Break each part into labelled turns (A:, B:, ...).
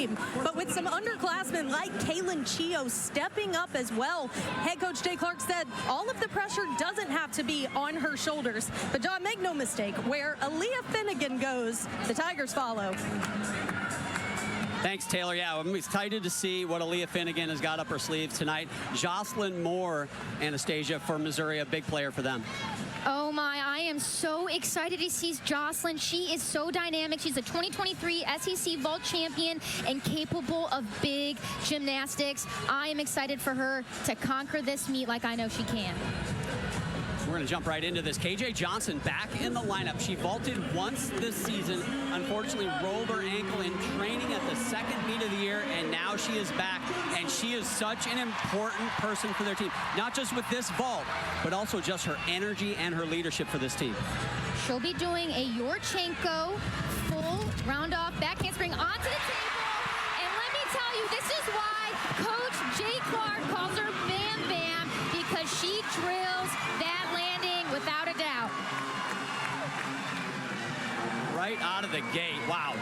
A: team, but with some underclassmen like Kaylin Chio stepping up as well. Head coach Jay Clark said all of the pressure doesn't have to be on her shoulders. But John, make no mistake, where Aaliyah Finnegan goes, the Tigers follow.
B: Thanks, Taylor. Yeah, I'm excited to see what Aaliyah Finnegan has got up her sleeves tonight. Jocelyn Moore, Anastasia, for Missouri, a big player for them.
C: Oh my, I am so excited to see Jocelyn. She is so dynamic. She's a 2023 SEC vault champion and capable of big gymnastics. I am excited for her to conquer this meet like I know she can.
B: We're going to jump right into this. KJ Johnson back in the lineup. She vaulted once this season, unfortunately rolled her ankle in training at the second meet of the year, and now she is back, and she is such an important person for their team. Not just with this vault, but also just her energy and her leadership for this team.
C: She'll be doing a Yurchenko full round off back handspring onto the table, and let me tell you, this is why Coach Jay Clark calls her Bam Bam, because she drills that landing without a doubt.
B: Right out of the gate. Wow.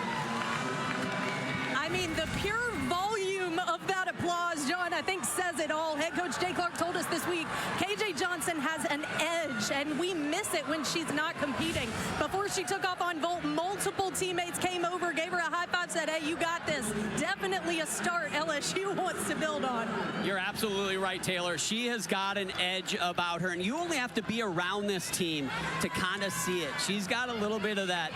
A: I mean, the pure volume of that applause, John, I think says it all. Head coach Jay Clark told us this week, KJ Johnson has an edge, and we miss it when she's not competing. Before she took off on vault, multiple teammates came over, gave her a high five, said, hey, you got this. Definitely a start LSU wants to build on.
B: You're absolutely right, Taylor. She has got an edge about her, and you only have to be around this team to kind of see it. She's got a little bit of that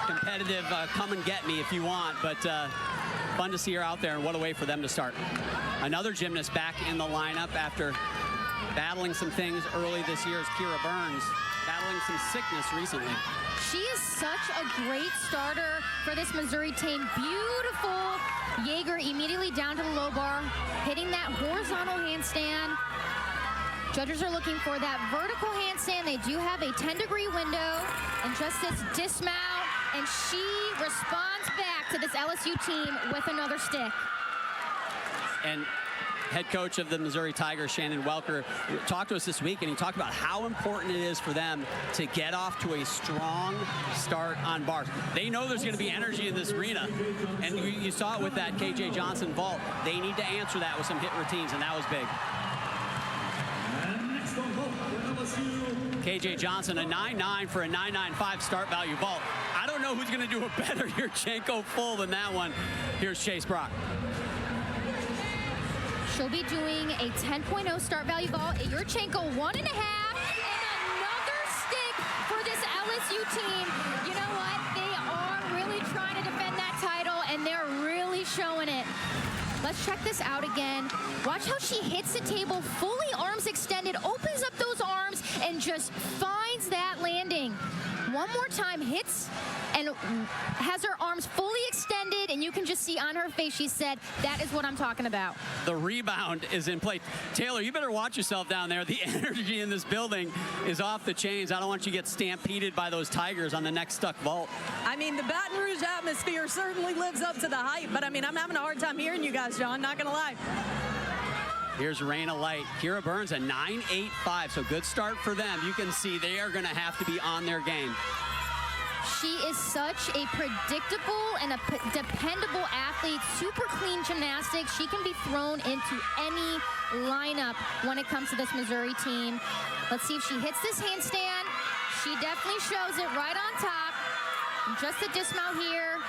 B: competitive come and get me if you want, but fun to see her out there, and what a way for them to start. Another gymnast back in the lineup after battling some things early this year is Kira Burns, battling some sickness recently.
C: She is such a great starter for this Missouri team. Beautiful Jaeger immediately down to the low bar, hitting that horizontal handstand. Judges are looking for that vertical handstand. They do have a 10-degree window, and just this dismount, and she responds back to this LSU team with another stick.
B: And head coach of the Missouri Tigers, Shannon Welker, talked to us this week, and he talked about how important it is for them to get off to a strong start on bars. They know there's going to be energy in this arena, and you saw it with that KJ Johnson vault. They need to answer that with some hit routines, and that was big. KJ Johnson, a 9.9 for a 9.95 start value vault. I don't know who's going to do a better Yurchenko full than that one. Here's Chase Brock.
C: She'll be doing a 10.0 start value vault, a Yurchenko 1.5, and another stick for this LSU team. You know what? They are really trying to defend that title, and they're really showing it. Let's check this out again. Watch how she hits the table, fully arms extended, opens up those arms, and just finds that landing. One more time, hits and has her arms fully extended, and you can just see on her face, she said, that is what I'm talking about.
B: The rebound is in play. Taylor, you better watch yourself down there. The energy in this building is off the chains. I don't want you to get stampeded by those Tigers on the next stuck vault.
A: I mean, the Baton Rouge atmosphere certainly lives up to the hype, but I mean, I'm having a hard time hearing you guys, John, not gonna lie.
B: Here's Raina Light. Kira Burns, a 9.85, so good start for them. You can see they are gonna have to be on their game.
C: She is such a predictable and a dependable athlete, super clean gymnastics. She can be thrown into any lineup when it comes to this Missouri team. Let's see if she hits this handstand. She definitely shows it right on top. Just a dismount here.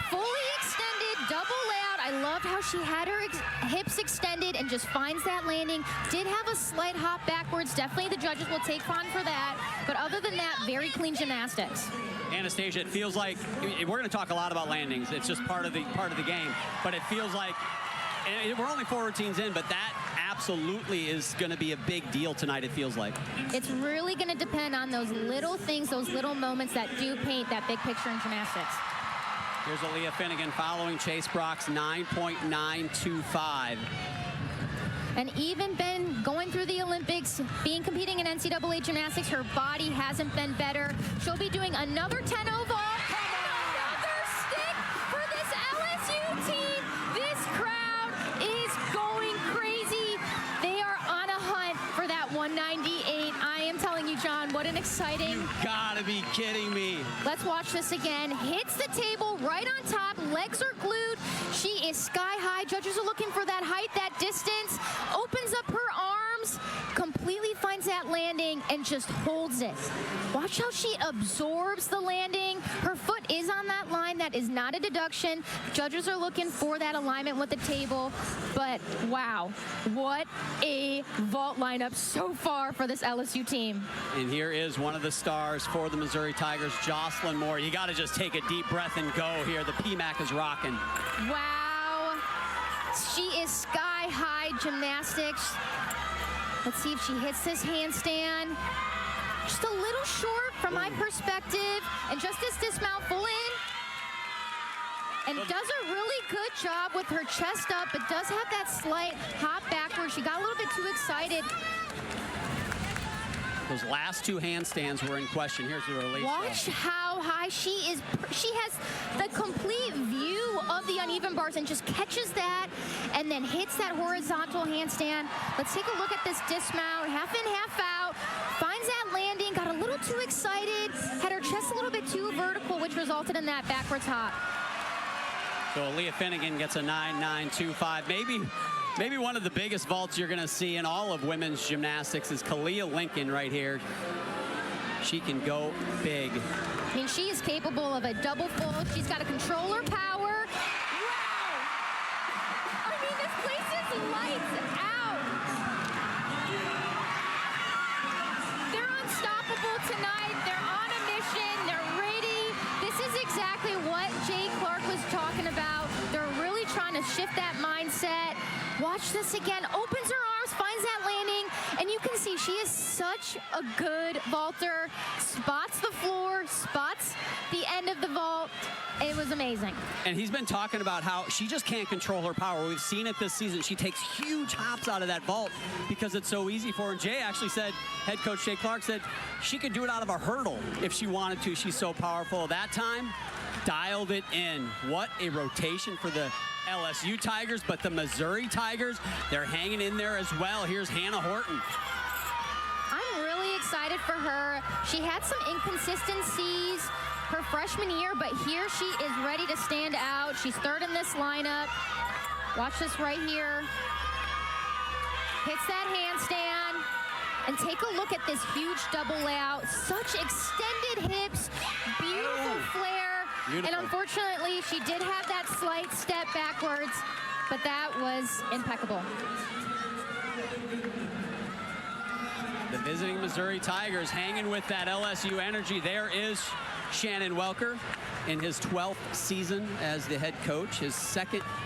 C: Fully extended, double layout. I loved how she had her hips extended and just finds that landing. Did have a slight hop backwards. Definitely the judges will take fun for that. But other than that, very clean gymnastics.
B: Anastasia, it feels like we're going to talk a lot about landings. It's just part of the game. But it feels like, and we're only 4 routines in, but that absolutely is going to be a big deal tonight, it feels like. It's
C: really going to depend on those little things, those little moments that do paint that big picture in gymnastics.
B: Here's Aaliyah Finnegan following Chase Brock's 9.925.
C: And even been going through the Olympics, competing in NCAA gymnastics, her body hasn't been better. She'll be doing another 10-0 vault. Another stick for this LSU team. This crowd is going crazy. They are on a hunt for that 198. I am telling you, John, what an exciting...
B: You gotta be kidding me.
C: Let's watch this again. Hits the table right on top, legs are glued. She is sky high. Judges are looking for that height, that distance. Opens up her arms, completely finds that landing, and just holds it. Watch how she absorbs the landing. Her foot is on that line. That is not a deduction. Judges are looking for that alignment with the table. But wow, what a vault lineup so far for this LSU team.
B: And here is one of the stars for the Missouri Tigers, Jocelyn Moore. You got to just take a deep breath and go here. The PMAC is rocking.
C: Wow. She is sky high gymnastics. Let's see if she hits this handstand. Just a little short from my perspective. And just this dismount full in. And does a really good job with her chest up, but does have that slight hop backward. She got a little bit too excited.
B: Those last two handstands were in question. Here's the release.
C: Watch how high she is. She has the complete view of the uneven bars and just catches that and then hits that horizontal handstand. Let's take a look at this dismount. Half in, half out. Finds that landing. Got a little too excited. Had her chest a little bit too vertical, which resulted in that backwards hop.
B: So Leah Finnegan gets a 9.925. Maybe one of the biggest vaults you're going to see in all of women's gymnastics is Kalia Lincoln right here. She can go big.
C: I mean, she is capable of a double fold. She's got to control her power. Wow! I mean, this place is lights out. They're unstoppable tonight. They're on a mission. They're ready. This is exactly what Jay Clark was talking about. They're really trying to shift that mindset. Watch this again, opens her arms, finds that landing, and you can see she is such a good vaulter. Spots the floor, spots the end of the vault. It was amazing.
B: And he's been talking about how she just can't control her power. We've seen it this season. She takes huge hops out of that vault because it's so easy for her. And Jay actually said, head coach Jay Clark said, she could do it out of a hurdle if she wanted to. She's so powerful. That time, dialed it in. What a rotation for the LSU Tigers, but the Missouri Tigers, they're hanging in there as well. Here's Hannah Horton.
C: I'm really excited for her. She had some inconsistencies her freshman year, but here she is ready to stand out. She's third in this lineup. Watch this right here. Hits that handstand. And take a look at this huge double layout. Such extended hips, beautiful flare. Beautiful. And unfortunately, she did have that slight step backwards, but that was impeccable.
B: The visiting Missouri Tigers hanging with that LSU energy. There is Shannon Welker in his 12th season as the head coach.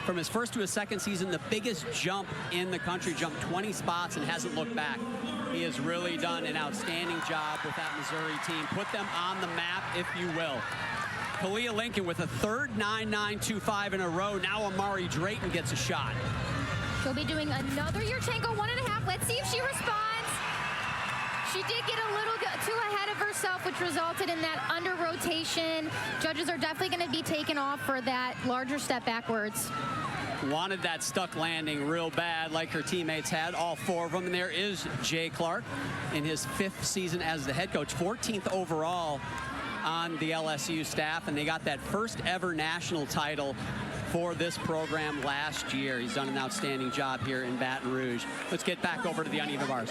B: From his first to his second season, the biggest jump in the country, jumped 20 spots and hasn't looked back. He has really done an outstanding job with that Missouri team. Put them on the map, if you will. Kalia Lincoln with a third 9.925 in a row. Now Amari Drayton gets a shot.
C: She'll be doing another Yurchenko 1.5. Let's see if she responds. She did get a little too ahead of herself, which resulted in that under rotation. Judges are definitely going to be taken off for that larger step backwards.
B: Wanted that stuck landing real bad like her teammates had, all four of them. And there is Jay Clark in his 5th season as the head coach, 14th overall on the LSU staff, and they got that first ever national title for this program last year. He's done an outstanding job here in Baton Rouge. Let's get back over to the uneven bars.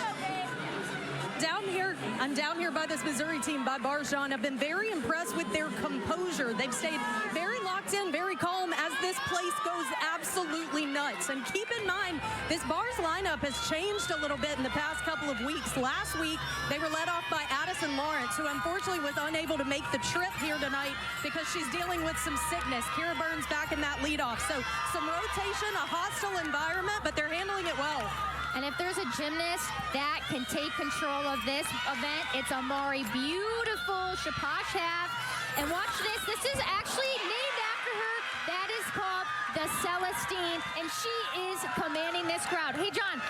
A: I'm down here by this Missouri team, by Barjon. I've been very impressed with their composure. They've stayed very locked in, very calm as this place goes absolutely nuts. And keep in mind, this bars lineup has changed a little bit in the past couple of weeks. Last week, they were led off by Addison Lawrence, who unfortunately was unable to make the trip here tonight because she's dealing with some sickness. Kira Burns back in that leadoff. So some rotation, a hostile environment, but they're handling it well.
C: And if there's a gymnast that can take control of this event, it's Amari. Beautiful Shapash half. And watch this. This is actually named after her. That is called the Celestine, and she is commanding this crowd. Hey, John,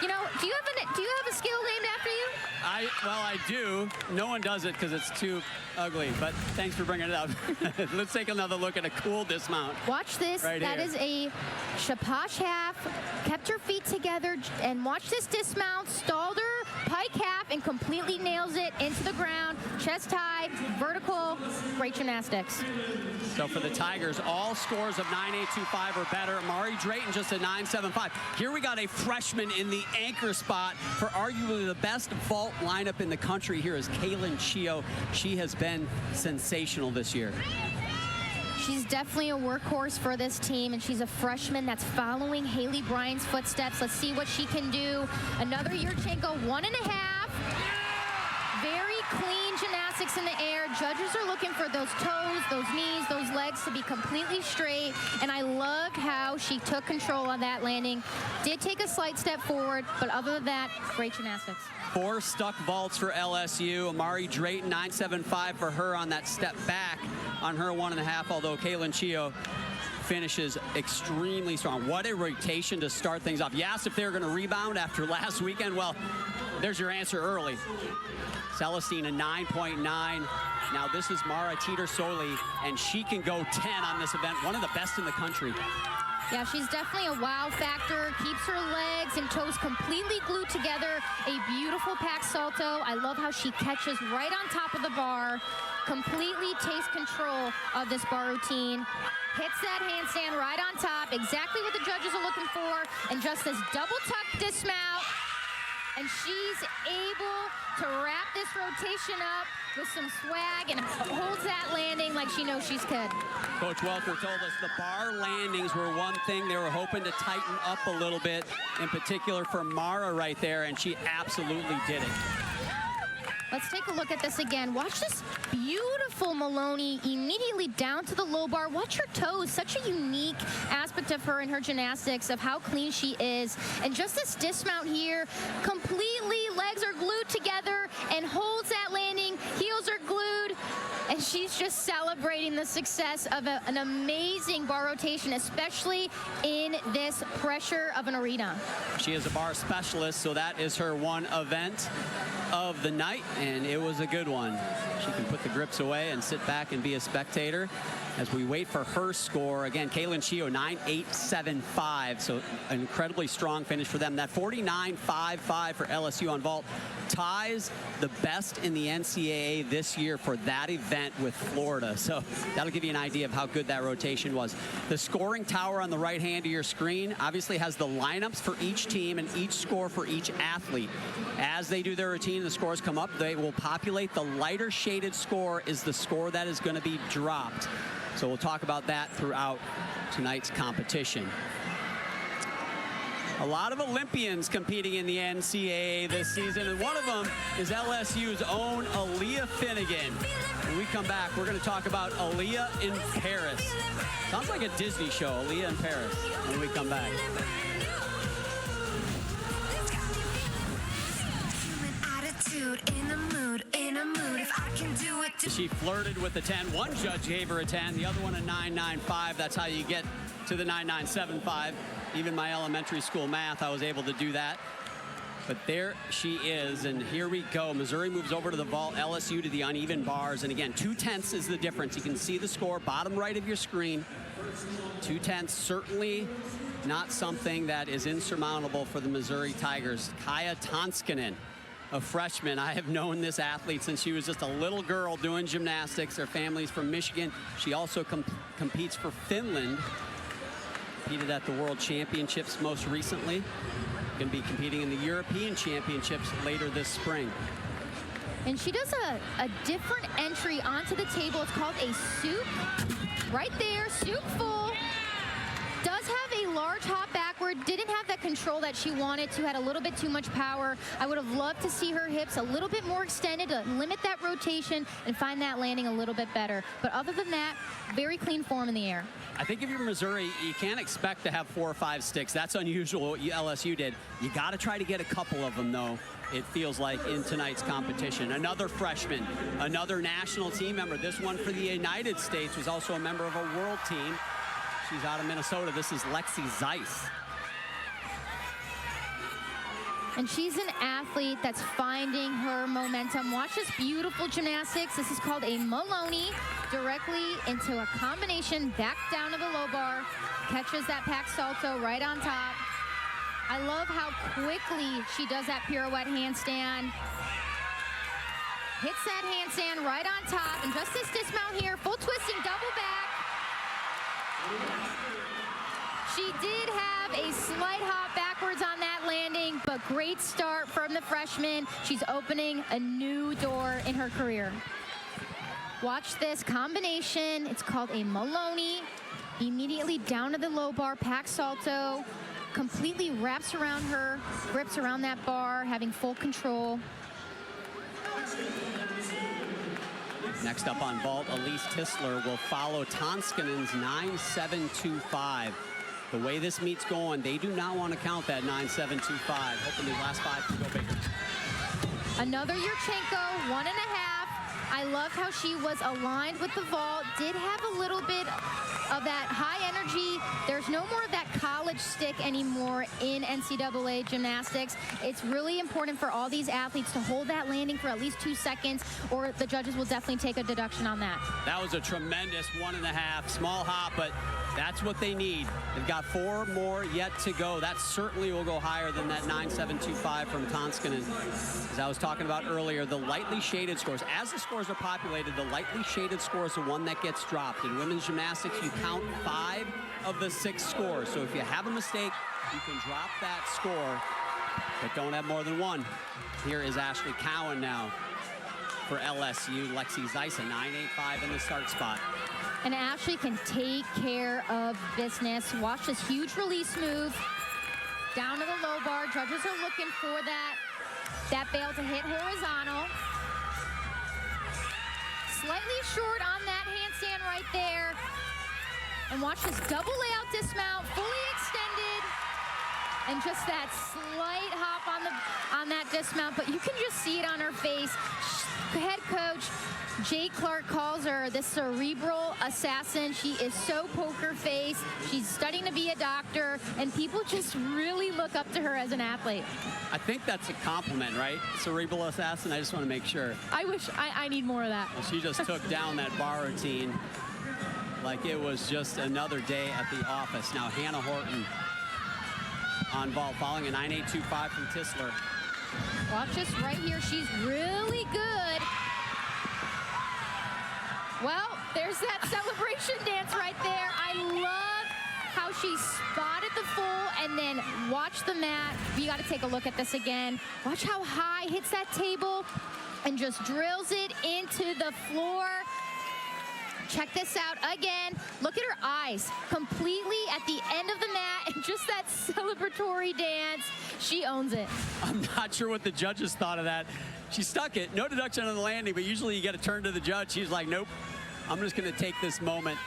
C: you know, do you have a skill named after you?
B: Well, I do. No one does it because it's too ugly, but thanks for bringing it up. Let's take another look at a cool dismount.
C: Watch this.
B: Right
C: that
B: here.
C: Is a Shapash half. Kept her feet together, and watch this dismount. Stalled her, pike half and completely nails it into the ground. Chest high, vertical, great gymnastics.
B: So for the Tigers, all scores of 9.825 or better. Mari Drayton just a 9.75. Here we got a freshman in the anchor spot for arguably the best vault lineup in the country. Here is Kaylin Chio. She has been sensational this year.
C: She's definitely a workhorse for this team, and she's a freshman that's following Haley Bryan's footsteps. Let's see what she can do. Another Yurchenko, 1.5. Very clean gymnastics in the air. Judges are looking for those toes, those knees, those legs to be completely straight, and I loved how she took control on that landing. Did take a slight step forward, but other than that, great gymnastics.
B: 4 stuck vaults for LSU. Mari Drayton, 9.75 for her on that step back on her 1.5, although Kaylin Chio finishes extremely strong. What a rotation to start things off. You asked if they were going to rebound after last weekend. Well, there's your answer early. Celestine, a 9.9. Now this is Mara Teeter-Soli, and she can go 10 on this event. One of the best in the country.
C: Yeah, she's definitely a wow factor. Keeps her legs and toes completely glued together. A beautiful pack salto. I love how she catches right on top of the bar. Completely takes control of this bar routine. Hits that handstand right on top. Exactly what the judges are looking for. And just this double tuck dismount. And she's able to wrap this rotation up with some swag and holds that landing like she knows she's good.
B: Coach Welker told us the bar landings were one thing they were hoping to tighten up a little bit, in particular for Mara right there, and she absolutely did it.
C: Let's take a look at this again. Watch this beautiful Maloney immediately down to the low bar. Watch her toes. Such a unique aspect of her and her gymnastics, of how clean she is. And just this dismount here, completely legs are glued together and holds that landing. Heels are glued. And she's just celebrating the success of an amazing bar rotation, especially in this pressure of an arena.
B: She is a bar specialist, so that is her one event of the night, and it was a good one. She can put the grips away and sit back and be a spectator as we wait for her score. Again, Kaylin Chio, 9.875, so an incredibly strong finish for them. That 49.55 for LSU on vault ties the best in the NCAA this year for that event with Florida. So that'll give you an idea of how good that rotation was. The scoring tower on the right hand of your screen obviously has the lineups for each team and each score for each athlete. As they do their routine, the scores come up, they will populate. The lighter shaded score is the score that is going to be dropped. So we'll talk about that throughout tonight's competition. A lot of Olympians competing in the NCAA this season, and one of them is LSU's own Aaliyah Finnegan. When we come back, we're going to talk about Aaliyah in Paris. Sounds like a Disney show, Aaliyah in Paris, when we come back. She flirted with the 10. One judge gave her a 10, the other one a 9.95. That's how you get to the 9.975. Even my elementary school math, I was able to do that. But there she is, and here we go. Missouri moves over to the vault, LSU to the uneven bars. And again, 2/10 is the difference. You can see the score, bottom right of your screen. 2/10, certainly not something that is insurmountable for the Missouri Tigers. Kaya Tonskanen, a freshman. I have known this athlete since she was just a little girl doing gymnastics. Her family's from Michigan. She also competes for Finland. Competed at the World Championships most recently. Going to be competing in the European Championships later this spring.
C: And she does a different entry onto the table. It's called a soup. Right there, soup full. Does have a large hop backward. Didn't have that control that she wanted to. Had a little bit too much power. I would have loved to see her hips a little bit more extended to limit that rotation and find that landing a little bit better. But other than that, very clean form in the air.
B: I think if you're Missouri, you can't expect to have 4 or 5 sticks. That's unusual what LSU did. You got to try to get a couple of them, though, it feels like, in tonight's competition. Another freshman, another national team member. This one for the United States, was also a member of a world team. She's out of Minnesota. This is Lexi Zeiss.
C: And she's an athlete that's finding her momentum. Watch this beautiful gymnastics. This is called a Maloney. Directly into a combination, back down to the low bar. Catches that pack salto right on top. I love how quickly she does that pirouette handstand. Hits that handstand right on top. And just this dismount here, full twisting double back. She did have a slight hop backwards on that landing, but great start from the freshman. She's opening a new door in her career. Watch this combination. It's called a Maloney. Immediately down to the low bar, pack salto. Completely wraps around her, grips around that bar, having full control.
B: Next up on vault, Elise Tisler will follow Tonskanen's 9.725. The way this meet's going, they do not want to count that 9.725. Hoping these last 5 can go bigger.
C: Another Yurchenko, 1.5. I love how she was aligned with the vault, did have a little bit of that high energy. There's no more of that college stick anymore in NCAA gymnastics. It's really important for all these athletes to hold that landing for at least 2 seconds, or the judges will definitely take a deduction on that.
B: That was a tremendous 1.5, small hop, but that's what they need. They've got 4 more yet to go. That certainly will go higher than that 9.725 from Tonskanen. As I was talking about earlier, the lightly shaded scores, as the scores are populated, the lightly shaded score is the one that gets dropped. In women's gymnastics, you count 5 of the 6 scores. So if you have a mistake, you can drop that score, but don't have more than 1. Here is Ashley Cowan now for LSU. Lexi Zeisa, 9.85 in the start spot.
C: And Ashley can take care of business. Watch this huge release move. Down to the low bar. Judges are looking for that bail to hit horizontal. Slightly short on that handstand right there. And watch this double layout dismount, fully extended. And just that slight hop on that dismount, but you can just see it on her face. Head coach Jay Clark calls her the cerebral assassin. She is so poker face. She's studying to be a doctor, and people just really look up to her as an athlete.
B: I think that's a compliment, right? Cerebral assassin, I just want to make sure.
C: I wish I need more of that.
B: Well, she just took down that bar routine like it was just another day at the office. Now Hannah Horton on vault, following a 9.825 from Tisler.
C: Watch this right here. She's really good. Well, there's that celebration dance right there. I love how she spotted the full and then watch the mat. You got to take a look at this again. Watch how high hits that table and just drills it into the floor. Check this out again. Look at her eyes, completely at the end of the mat, and just that celebratory dance. She owns it.
B: I'm not sure what the judges thought of that. She stuck it, no deduction on the landing, but usually you get to turn to the judge. She's like, nope, I'm just gonna take this moment.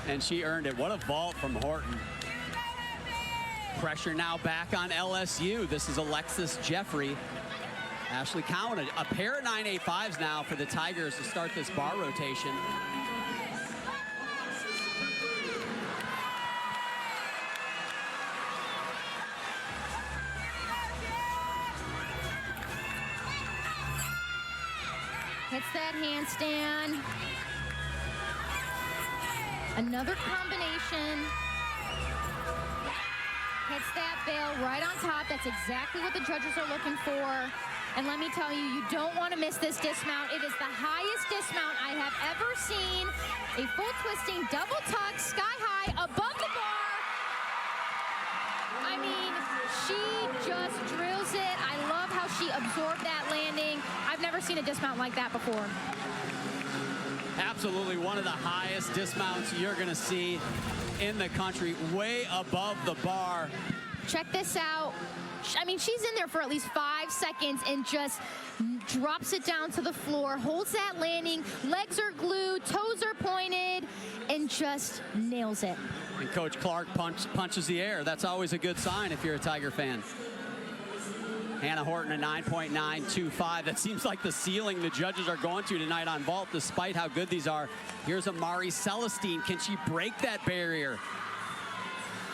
B: And she earned it. What a vault from Horton. Pressure now back on LSU. This is Alexis Jeffrey. Ashley Cowan, a pair of 9.85s now for the Tigers to start this bar rotation.
C: Hits that handstand. Another combination. Hits that bail right on top. That's exactly what the judges are looking for. And let me tell you, you don't want to miss this dismount. It is the highest dismount I have ever seen. A full twisting double tuck, sky high, above the bar. I mean, she just drills it. I love how she absorbed that landing. I've never seen a dismount like that before.
B: Absolutely one of the highest dismounts you're going to see in the country, way above the bar.
C: Check this out. I mean, she's in there for at least 5 seconds and just drops it down to the floor, holds that landing, legs are glued, toes are pointed, and just nails it.
B: And Coach Clark punches the air. That's always a good sign if you're a Tiger fan. Hannah Horton, a 9.925. That seems like the ceiling the judges are going to tonight on vault, despite how good these are. Here's Amari Celestine. Can she break that barrier?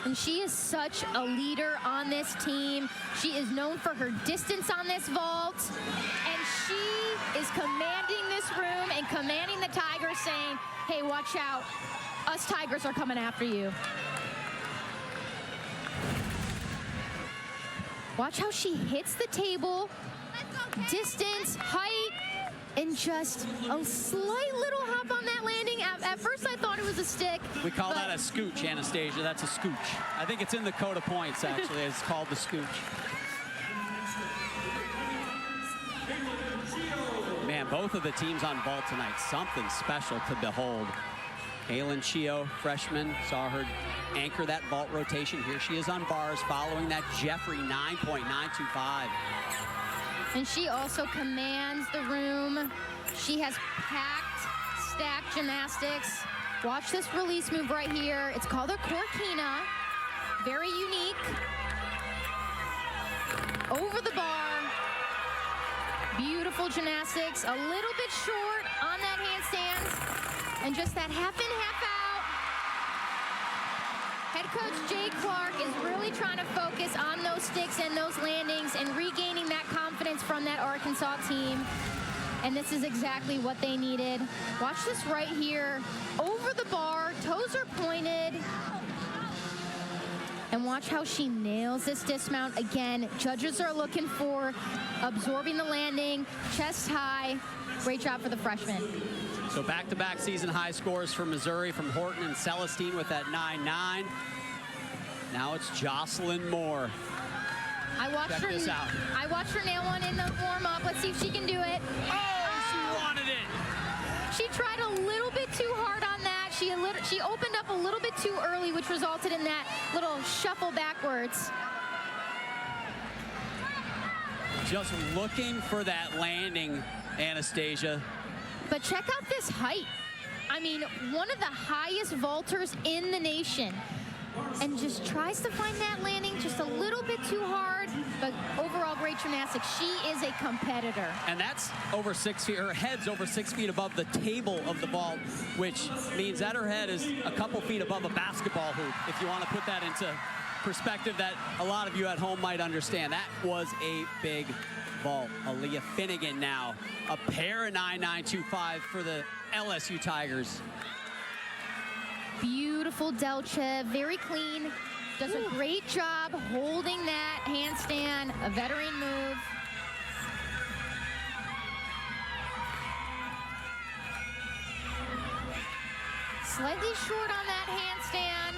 C: And she is such a leader on this team. She is known for her distance on this vault. And she is commanding this room and commanding the Tigers, saying, hey, watch out. Us Tigers are coming after you. Watch how she hits the table, distance, height, and just a slight little hop on that landing. At first, I thought it was a stick.
B: We call that a scooch, Anastasia. That's a scooch. I think it's in the code of points, actually. It's called the scooch. Man, both of the teams on vault tonight, something special to behold. Kaylin Chio, freshman, saw her anchor that vault rotation. Here she is on bars following that Jeffrey 9.925.
C: And she also commands the room. She has packed, stacked gymnastics. Watch this release move right here. It's called a Corkina. Very unique. Over the bar. Beautiful gymnastics. A little bit short on that handstand. And just that half in, half out. Head coach Jay Clark is really trying to focus on those sticks and those landings and regaining that confidence from that Arkansas team. And this is exactly what they needed. Watch this right here. Over the bar, toes are pointed. And watch how she nails this dismount. Again, judges are looking for absorbing the landing, chest high. Great job for the freshman.
B: So back-to-back season high scores for Missouri from Horton and Celestine with that 9-9. Now it's Jocelyn Moore. Check this out.
C: I watched her nail one in the warm-up. Let's see if she can do it.
B: Oh, she wanted it.
C: She tried a little bit too hard on that. She opened up a little bit too early, which resulted in that little shuffle backwards.
B: Just looking for that landing, Anastasia.
C: But check out this height. I mean, one of the highest vaulters in the nation. And just tries to find that landing just a little bit too hard, but overall great gymnastics. She is a competitor.
B: And that's over 6 feet, her head's over 6 feet above the table of the vault, which means that her head is a couple feet above a basketball hoop, if you want to put that into perspective that a lot of you at home might understand. That was a big vault. Aaliyah Finnegan now, a pair of 9.925 for the LSU Tigers.
C: Beautiful delta, very clean. Does a great job holding that handstand, a veteran move. Slightly short on that handstand.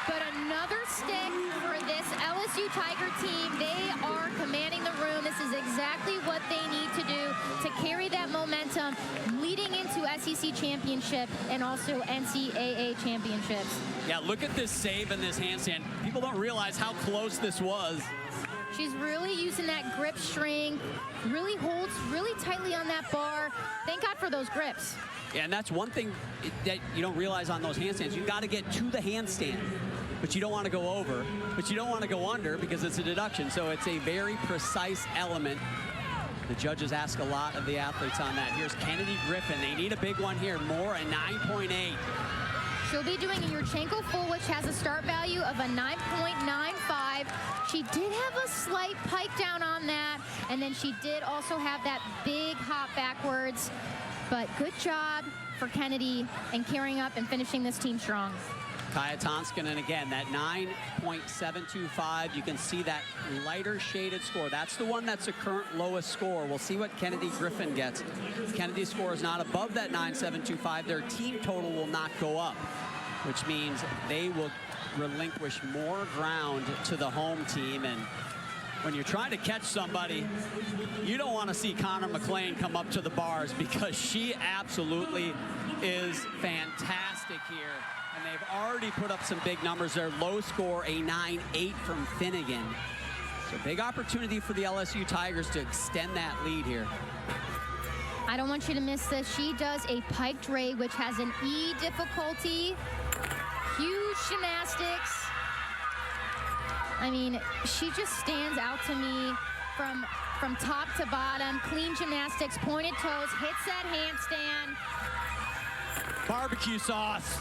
C: But another stick for this LSU Tiger team. They are commanding the room. This is exactly what they need to do to carry that momentum leading into SEC championship and also NCAA championships.
B: Yeah, look at this save and this handstand. People don't realize how close this was.
C: She's really using that grip strength, really holds really tightly on that bar. Thank God for those grips.
B: Yeah, and that's one thing that you don't realize on those handstands. You got to get to the handstand, but you don't want to go over, but you don't want to go under because it's a deduction. So it's a very precise element. The judges ask a lot of the athletes on that. Here's Kennedy Griffin. They need a big one here. More, a 9.8.
C: She'll be doing a Yurchenko full, which has a start value of a 9.95. She did have a slight pike down on that, and then she did also have that big hop backwards. But good job for Kennedy and carrying up and finishing this team strong.
B: Kaya Tonskanen again, that 9.725. You can see that lighter shaded score. That's the one that's the current lowest score. We'll see what Kennedy Griffin gets. Kennedy's score is not above that 9.725. Their team total will not go up, which means they will relinquish more ground to the home team. And when you're trying to catch somebody, you don't want to see Connor McLean come up to the bars because she absolutely is fantastic here. And they've already put up some big numbers. Their low score, a 9.8 from Finnegan. So big opportunity for the LSU Tigers to extend that lead here.
C: I don't want you to miss this. She does a piked ray, which has an E difficulty. Huge gymnastics. I mean, she just stands out to me from top to bottom. Clean gymnastics, pointed toes, hits that handstand.
B: Barbecue sauce.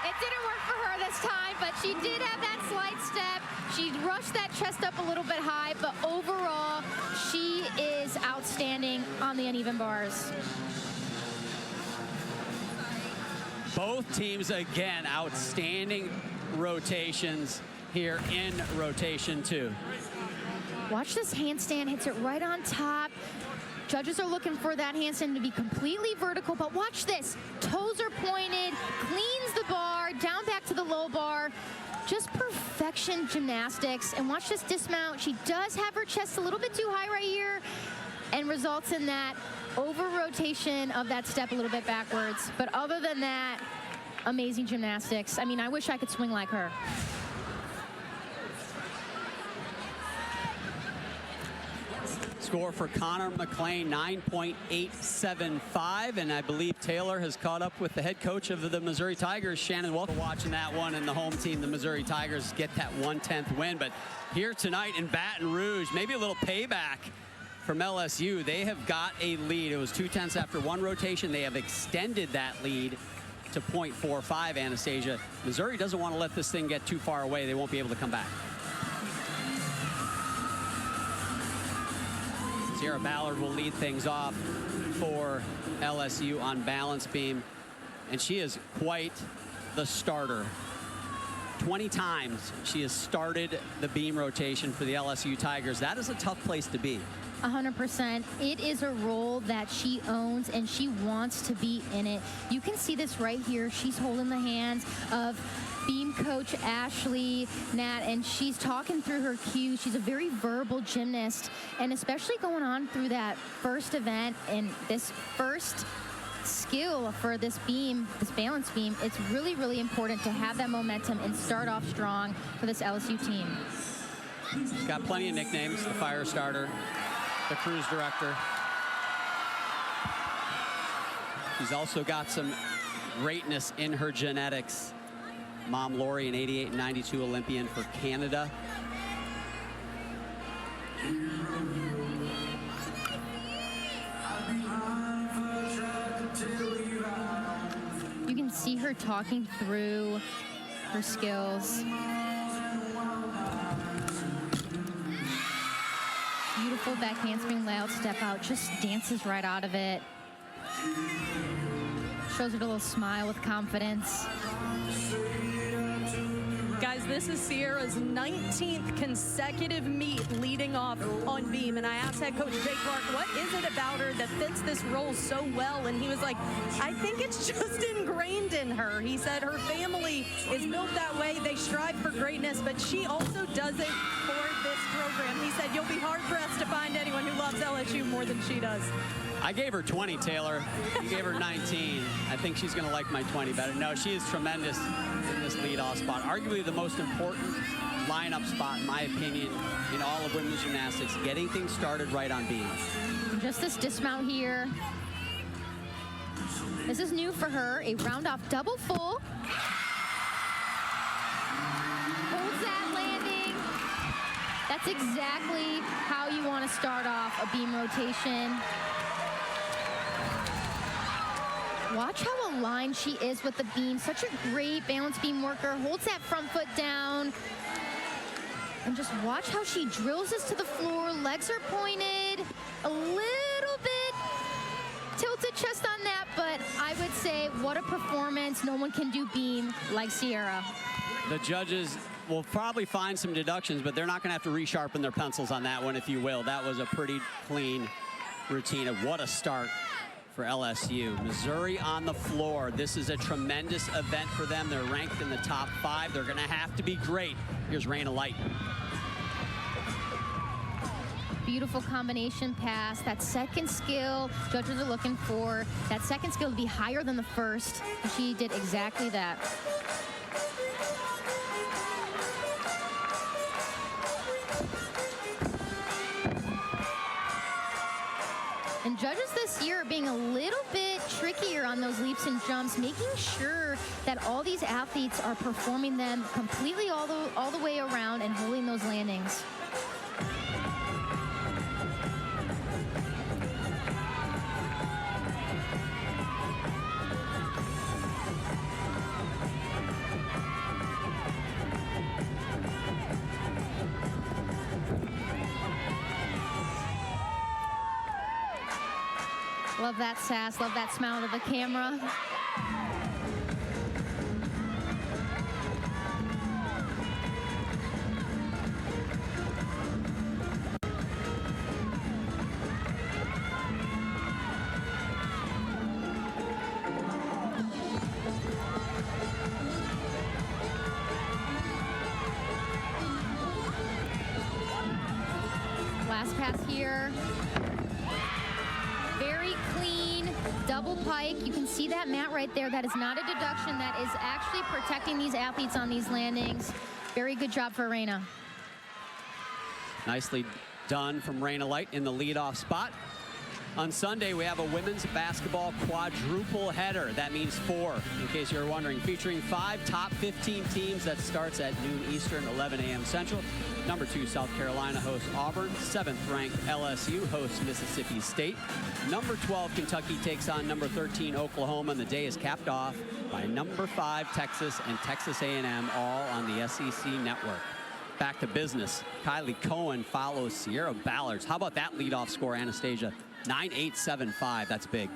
C: It didn't work for her this time, but she did have that slight step. She rushed that chest up a little bit high, but overall, she is outstanding on the uneven bars.
B: Both teams, again, outstanding rotations here in rotation 2.
C: Watch this handstand, hits it right on top. Judges are looking for that handstand to be completely vertical, but watch this. Toes are pointed, cleans the bar, down back to the low bar. Just perfection gymnastics. And watch this dismount. She does have her chest a little bit too high right here and results in that over rotation of that step a little bit backwards. But other than that, amazing gymnastics. I mean, I wish I could swing like her.
B: Score for Connor McLean, 9.875, and I believe Taylor has caught up with the head coach of the Missouri Tigers. Shannon, welcome watching that one, and the home team, the Missouri Tigers, get that 1/10 win. But here tonight in Baton Rouge, maybe a little payback from LSU. They have got a lead. It was 2/10 after one rotation. They have extended that lead to .45, Anastasia. Missouri doesn't want to let this thing get too far away. They won't be able to come back. Sierra Ballard will lead things off for LSU on balance beam, and she is quite the starter. 20 times she has started the beam rotation for the LSU Tigers. That is a tough place to be.
C: 100%. It is a role that she owns, and she wants to be in it. You can see this right here. She's holding the hands of beam coach Ashley Nat, and she's talking through her cues. She's a very verbal gymnast, and especially going on through that first event and this first skill for this beam, this balance beam, it's really, really important to have that momentum and start off strong for this LSU team.
B: She's got plenty of nicknames: the fire starter, the cruise director. She's also got some greatness in her genetics. Mom Lori, an 88 and 92 Olympian for Canada.
C: You can see her talking through her skills. Beautiful back handspring layout step out, just dances right out of it. Shows her a little smile with confidence.
A: Guys, this is Sierra's 19th consecutive meet leading off on beam, and I asked head coach Jay Clark, what is it about her that fits this role so well? And he was like, I think it's just ingrained in her. He said her family is built that way. They strive for greatness, but she also does it for this program. He said, you'll be hard-pressed to find anyone who loves LSU more than she does.
B: I gave her 20, Taylor. You gave her 19. I think she's going to like my 20 better. No, she is tremendous in this lead-off spot. Arguably the most important lineup spot, in my opinion, in all of women's gymnastics, getting things started right on beam.
C: Just this dismount here. This is new for her, a round-off double full. Holds that landing. That's exactly how you want to start off a beam rotation. Watch how aligned she is with the beam. Such a great balance beam worker. Holds that front foot down. And just watch how she drills this to the floor. Legs are pointed. A little bit tilted chest on that, but I would say what a performance. No one can do beam like Sierra.
B: The judges will probably find some deductions, but they're not going to have to resharpen their pencils on that one, if you will. That was a pretty clean routine of what a start for LSU. Missouri on the floor. This is a tremendous event for them. They're ranked in the top 5. They're going to have to be great. Here's Rain of Light.
C: Beautiful combination pass. That second skill judges are looking for. That second skill to be higher than the first. She did exactly that. And judges this year are being a little bit trickier on those leaps and jumps, making sure that all these athletes are performing them completely all the way around and holding those landings. Love that sass, love that smile to the camera. Last pass here. Very clean, double pike. You can see that mat right there. That is not a deduction. That is actually protecting these athletes on these landings. Very good job for Reina.
B: Nicely done from Reina Light in the leadoff spot. On Sunday, we have a women's basketball quadruple header. That means 4, in case you're wondering, featuring 5 top 15 teams. That starts at noon Eastern, 11 a.m. Central. Number 2, South Carolina hosts Auburn. 7th ranked LSU hosts Mississippi State. Number 12, Kentucky takes on number 13, Oklahoma, and the day is capped off by number 5, Texas, and Texas A&M, all on the SEC network. Back to business. Kylie Cohen follows Sierra Ballards. How about that leadoff score, Anastasia? 9-8-7-5. That's big.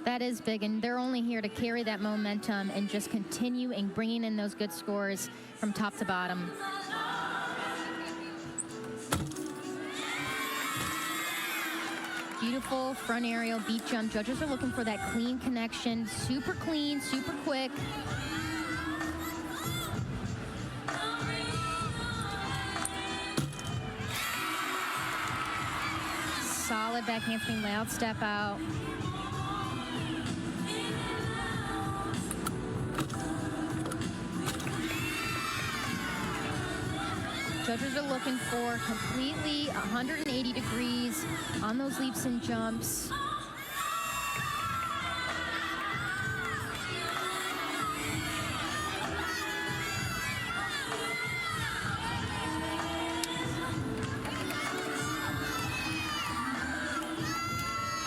C: That is big, and they're only here to carry that momentum and just continue and bringing in those good scores from top to bottom. Beautiful front aerial beat jump. Judges are looking for that clean connection. Super clean, super quick. Solid back handspring layout step out. Judges are looking for completely 180 degrees on those leaps and jumps.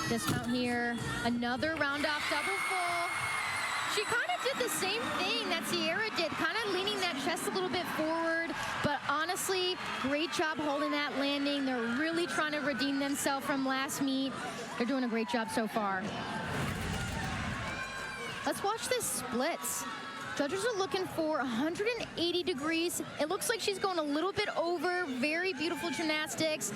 C: Dismount here, another round off double full. She kind of did the same thing that Sierra did, kind of leaning that chest a little bit forward, but honestly, great job holding that landing. They're really trying to redeem themselves from last meet. They're doing a great job so far. Let's watch this splits. Judges are looking for 180 degrees. It looks like she's going a little bit over. Very beautiful gymnastics.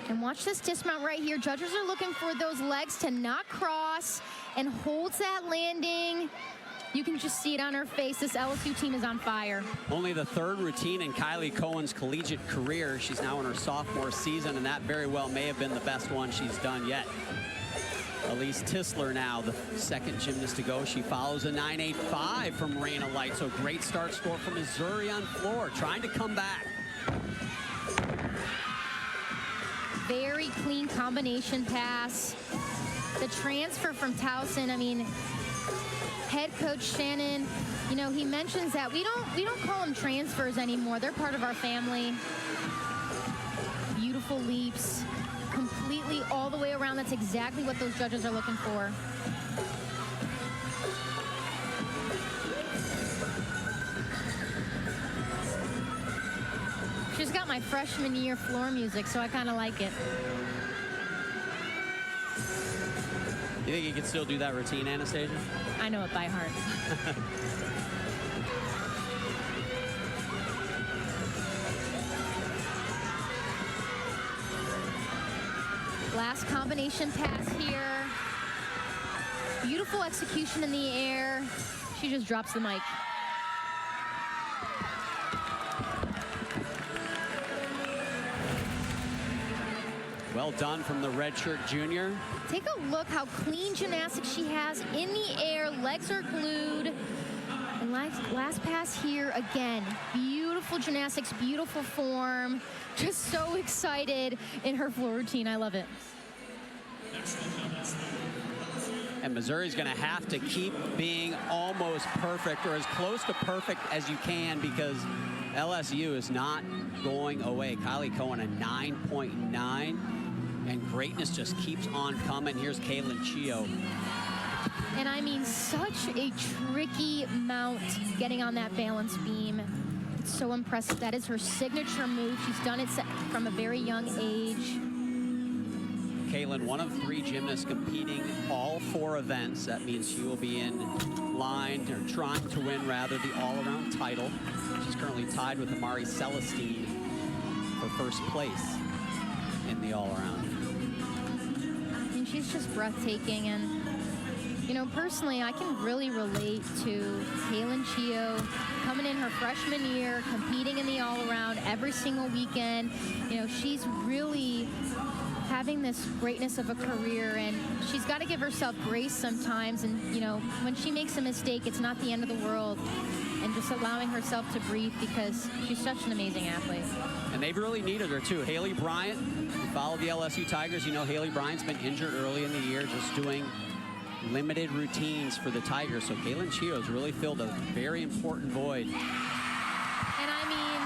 C: And watch this dismount right here. Judges are looking for those legs to not cross and holds that landing. You can just see it on her face. This LSU team is on fire.
B: Only the 3rd routine in Kylie Cohen's collegiate career. She's now in her sophomore season, and that very well may have been the best one she's done yet. Elise Tisler now, the 2nd gymnast to go. She follows a 9.85 from Reina Light. So great start score from Missouri on floor, trying to come back.
C: Very clean combination pass. The transfer from Towson, I mean, head coach Shannon, you know, he mentions that we don't call them transfers anymore. They're part of our family. Beautiful leaps, completely all the way around. That's exactly what those judges are looking for. She's got my freshman year floor music, so I kind of like it.
B: You think you can still do that routine, Anastasia?
C: I know it by heart. Last combination pass here. Beautiful execution in the air. She just drops the mic.
B: Well done from the redshirt junior.
C: Take a look how clean gymnastics she has in the air. Legs are glued. And last pass here again. Beautiful gymnastics, beautiful form. Just so excited in her floor routine. I love it.
B: And Missouri's going to have to keep being almost perfect, or as close to perfect as you can, because LSU is not going away. Kylie Cohen a 9.9, and greatness just keeps on coming. Here's Kaylin Chio.
C: And I mean, such a tricky mount getting on that balance beam. It's so impressive. That is her signature move. She's done it from a very young age.
B: Kaylin, one of 3 gymnasts competing all 4 events. That means she will be in line, or trying to win, rather, the all-around title. She's currently tied with Amari Celestine for first place in the all-around.
C: And she's just breathtaking. And, You know, personally, I can really relate to Kaylin Chio coming in her freshman year, competing in the all-around every single weekend. You know, she's really having this greatness of a career, and she's got to give herself grace sometimes. And, you know, when she makes a mistake, it's not the end of the world. And just allowing herself to breathe, because she's such an amazing athlete.
B: And they've really needed her, too. Haley Bryant, who followed the LSU Tigers. You know, Haley Bryant's been injured early in the year, just doing limited routines for the Tigers. So Kaylin Chio's really filled a very important void.
C: And I mean,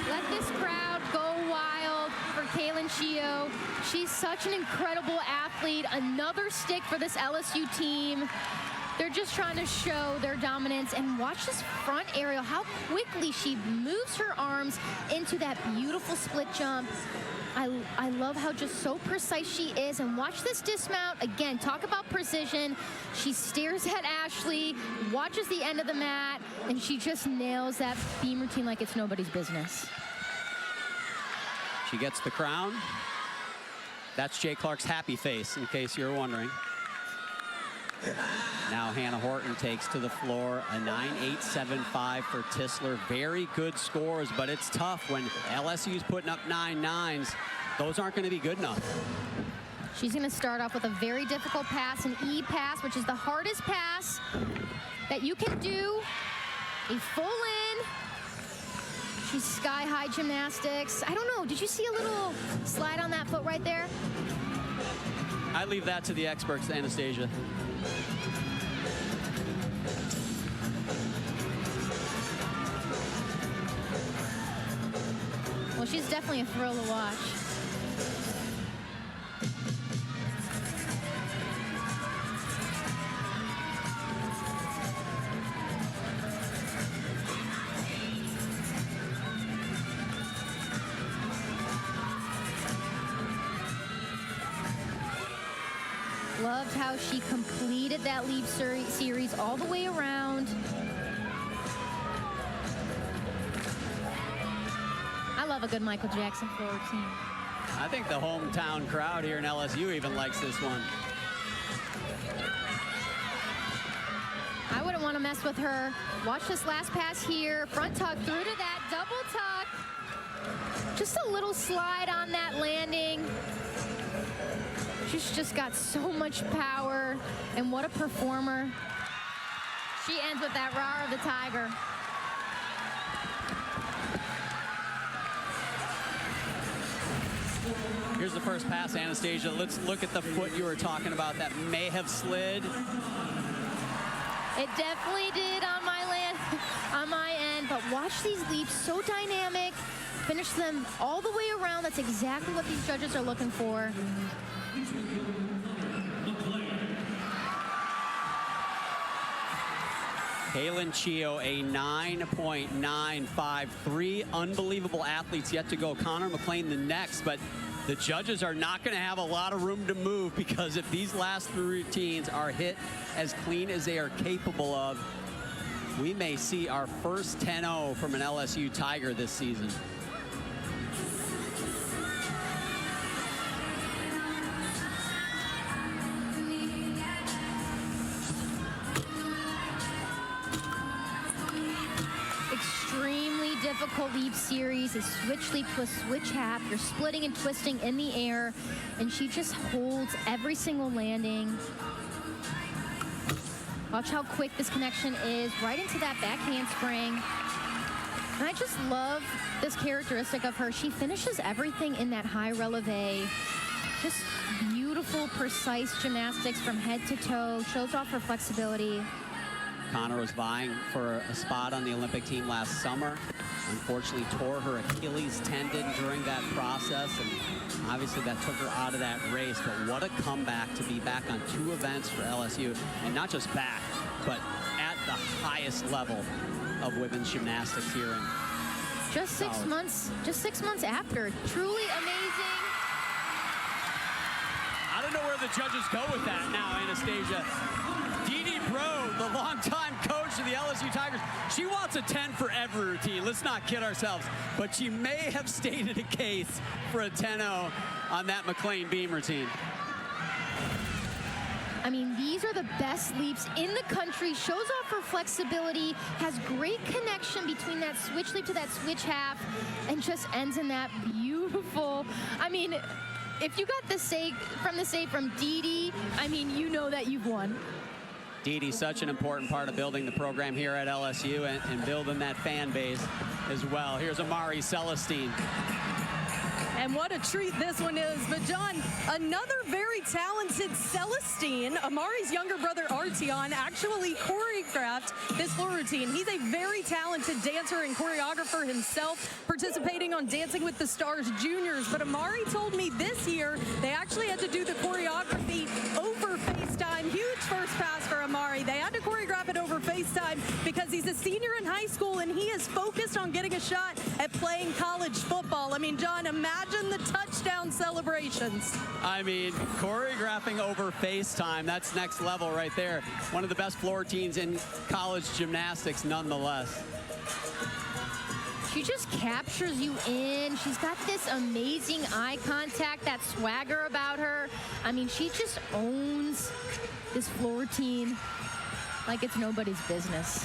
C: let this crowd go wild for Kaylin Chio. She's such an incredible athlete. Another stick for this LSU team. They're just trying to show their dominance. And watch this front aerial, how quickly she moves her arms into that beautiful split jump. I love how just so precise she is. And watch this dismount. Again, talk about precision. She stares at Ashley, watches the end of the mat, and she just nails that beam routine like it's nobody's business.
B: She gets the crown. That's Jay Clark's happy face, in case you're wondering. Now Hannah Horton takes to the floor, a 9.875 for Tisler. Very good scores, but it's tough when LSU's putting up 9.9s. Those aren't going to be good enough.
C: She's going to start off with a very difficult pass, an E pass, which is the hardest pass that you can do. A full in. She's sky-high gymnastics. I don't know, did you see a little slide on that foot right there?
B: I leave that to the experts, Anastasia.
C: Well, she's definitely a thrill to watch. Loved how she completed that leap series all the way around. I love a good Michael Jackson floor routine.
B: I think the hometown crowd here in LSU even likes this one.
C: I wouldn't want to mess with her. Watch this last pass here. Front tuck through to that double tuck. Just a little slide on that landing. She's just got so much power, and what a performer. She ends with that roar of the Tiger.
B: Here's the first pass, Anastasia. Let's look at the foot you were talking about that may have slid.
C: It definitely did on my end, but watch these leaps, so dynamic. Finish them all the way around. That's exactly what these judges are looking for.
B: Kaylin Chio, a 9.95. 3 unbelievable athletes yet to go. Connor McLean the next, but the judges are not going to have a lot of room to move, because if these last 3 routines are hit as clean as they are capable of, we may see our first 10-0 from an LSU Tiger this season.
C: Difficult leap series, a switch leap to a switch half. You're splitting and twisting in the air, and she just holds every single landing. Watch how quick this connection is, right into that back handspring. And I just love this characteristic of her. She finishes everything in that high releve. Just beautiful, precise gymnastics from head to toe. Shows off her flexibility.
B: Connor was vying for a spot on the Olympic team last summer. Unfortunately tore her Achilles tendon during that process, and obviously that took her out of that race. But what a comeback to be back on 2 events for LSU, and not just back, but at the highest level of women's gymnastics here in
C: just 6 months after. Truly amazing.
B: I don't know where the judges go with that now, Anastasia. Dee Bro, the longtime coach of the LSU Tigers, she wants a 10 for every routine. Let's not kid ourselves. But she may have stated a case for a 10-0 on that McLean beam routine.
C: I mean, these are the best leaps in the country. Shows off her flexibility, has great connection between that switch leap to that switch half, and just ends in that beautiful, I mean, if you got the save from Didi, I mean, you know that you've won.
B: Didi's such an important part of building the program here at LSU and building that fan base as well. Here's Amari Celestine.
A: And what a treat this one is. But John, another very talented Celestine, Amari's younger brother Arteon, actually choreographed this floor routine. He's a very talented dancer and choreographer himself, participating on Dancing with the Stars Juniors. But Amari told me this year they actually had to do the choreography over FaceTime. Huge first pass for Amari. They had to choreograph it over FaceTime because he's a senior in high school and he is focused on getting a shot at playing college football. I mean, John, imagine the touchdown celebrations.
B: I mean, choreographing over FaceTime, that's next level right there. One of the best floor routines in college gymnastics, nonetheless.
C: She just captures you in. She's got this amazing eye contact, that swagger about her. I mean, she just owns this floor routine like it's nobody's business.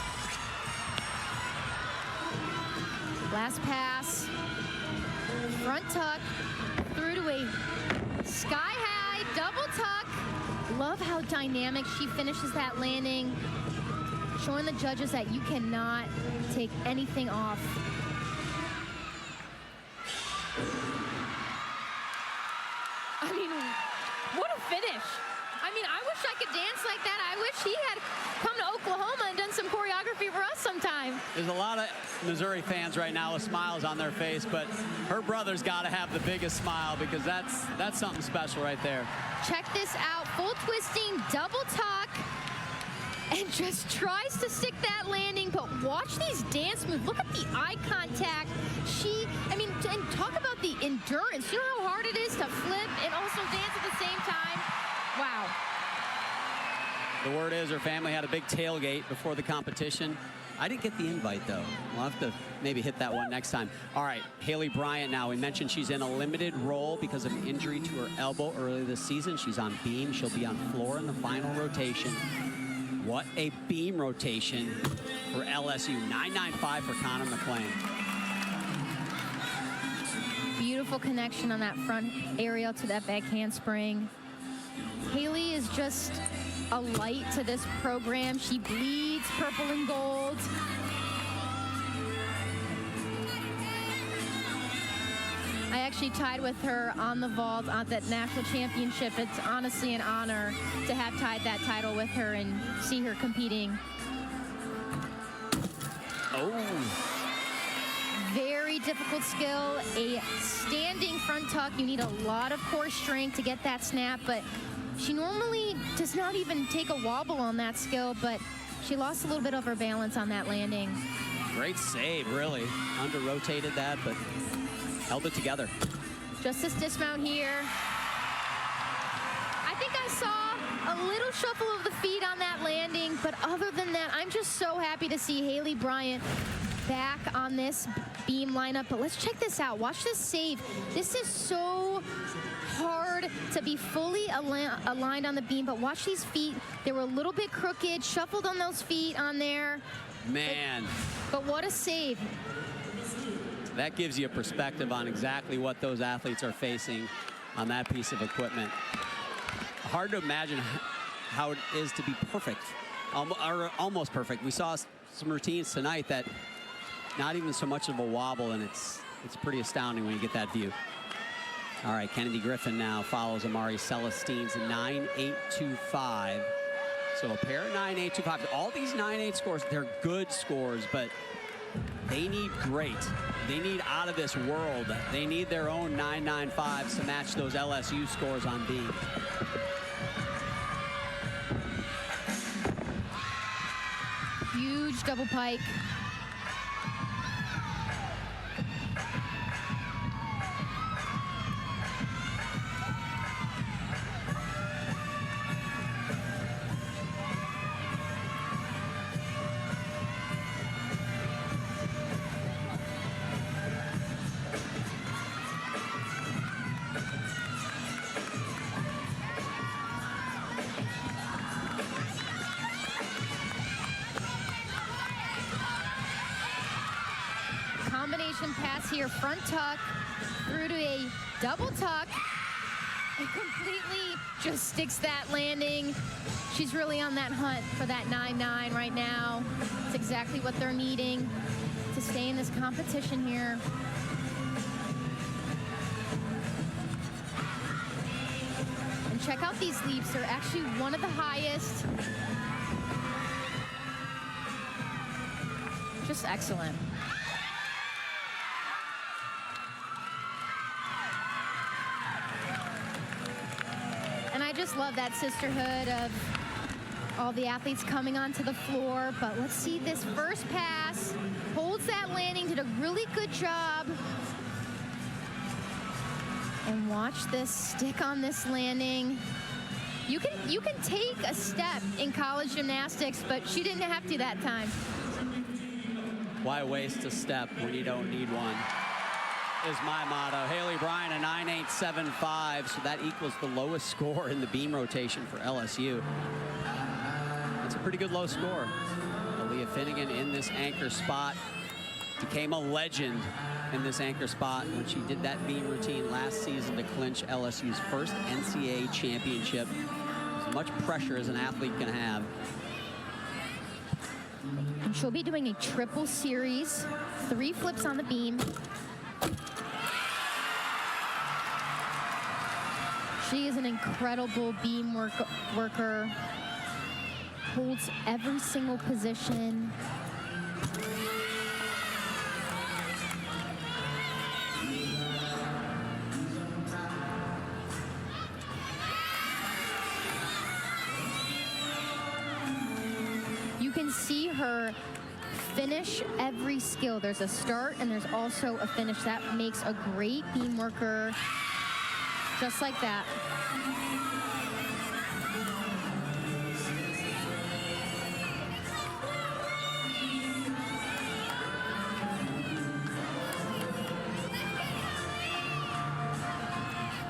C: Last pass, front tuck, through to a sky-high double tuck. Love how dynamic she finishes that landing, showing the judges that you cannot take anything off. I mean, what a finish. I mean, I wish I could dance like that. I wish he had come to Oklahoma and done some choreography for us sometime.
B: There's a lot of Missouri fans right now with smiles on their face, but her brother's got to have the biggest smile because that's something special right there.
C: Check this out, full twisting, double tuck, and just tries to stick that landing, but watch these dance moves. Look at the eye contact. I mean, and talk about the endurance. You know how hard it is to flip and also dance at the same time? Wow.
B: The word is her family had a big tailgate before the competition. I didn't get the invite, though. We'll have to maybe hit that one next time. All right, Haley Bryant now. We mentioned she's in a limited role because of an injury to her elbow earlier this season. She's on beam. She'll be on floor in the final rotation. What a beam rotation for LSU. 995 for Connor McClain.
C: Beautiful connection on that front aerial to that back handspring. Haley is just a light to this program. She bleeds purple and gold. I actually tied with her on the vault on that national championship. It's honestly an honor to have tied that title with her and see her competing.
B: Oh.
C: Very difficult skill, a standing front tuck. You need a lot of core strength to get that snap, but she normally does not even take a wobble on that skill, but she lost a little bit of her balance on that landing.
B: Great save, really. Under-rotated that, but held it together.
C: Just this dismount here. I think I saw a little shuffle of the feet on that landing, but other than that, I'm just so happy to see Haley Bryant back on this beam lineup. But let's check this out. Watch this save. This is so hard to be fully aligned on the beam, but watch these feet. They were a little bit crooked, shuffled on those feet on there.
B: Man.
C: But what a save.
B: That gives you a perspective on exactly what those athletes are facing on that piece of equipment. Hard to imagine how it is to be perfect, or almost perfect. We saw some routines tonight that not even so much of a wobble, and it's pretty astounding when you get that view. All right, Kennedy Griffin now follows Amari Celestine's 9.825. So a pair of 9.825. All these 9.8 scores, they're good scores, but they need great. They need out of this world. They need their own 9.95s to match those LSU scores on beam.
C: Huge double pike. flips here. Front tuck through to a double tuck. And completely just sticks that landing. She's really on that hunt for that 9-9 right now. It's exactly what they're needing to stay in this competition here. And check out these leaps. They're actually one of the highest. Just excellent. And I just love that sisterhood of all the athletes coming onto the floor. But let's see this first pass. Holds that landing, did a really good job. And watch this stick on this landing. You can take a step in college gymnastics, but she didn't have to that time.
B: Why waste a step when you don't need one? Is my motto. Haley Bryan, a 9.875, so that equals the lowest score in the beam rotation for LSU. That's a pretty good low score. Aaliyah Finnegan in this anchor spot became a legend in this anchor spot when she did that beam routine last season to clinch LSU's first NCAA championship. As much pressure as an athlete can have.
C: And she'll be doing a triple series, 3 flips on the beam. She is an incredible beam worker. Holds every single position. You can see her finish every skill. There's a start and there's also a finish. That makes a great beam worker. Just like that.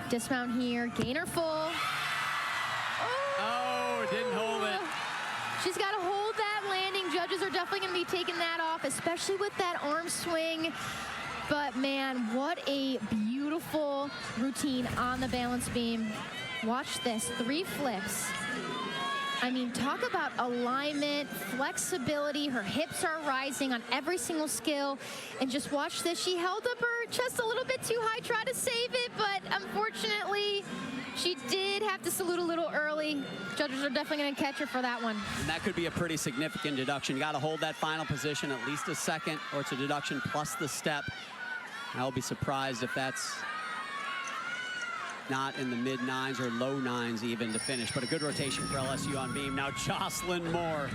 C: Dismount here, gainer full.
B: Oh, didn't hold it.
C: She's got to hold that landing. Judges are definitely going to be taking that off, especially with that arm swing. But man, what a beautiful routine on the balance beam. Watch this, 3 flips. I mean, talk about alignment, flexibility. Her hips are rising on every single skill. And just watch this. She held up her chest a little bit too high, tried to save it, but unfortunately, she did have to salute a little early. Judges are definitely going to catch her for that one.
B: And that could be a pretty significant deduction. You got to hold that final position at least a second, or it's a deduction plus the step. I'll be surprised if that's not in the mid-9s or low 9s even to finish, but a good rotation for LSU on beam. Now Jocelyn Moore,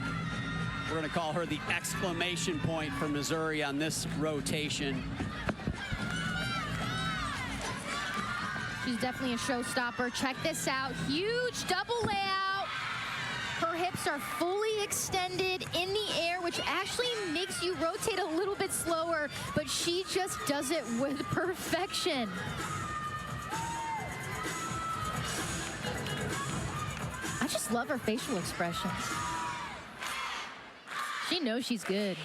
B: we're going to call her the exclamation point for Missouri on this rotation.
C: She's definitely a showstopper. Check this out, huge double layout. Her hips are fully extended in the air, which actually makes you rotate a little bit slower, but she just does it with perfection. I just love her facial expressions. She knows she's good.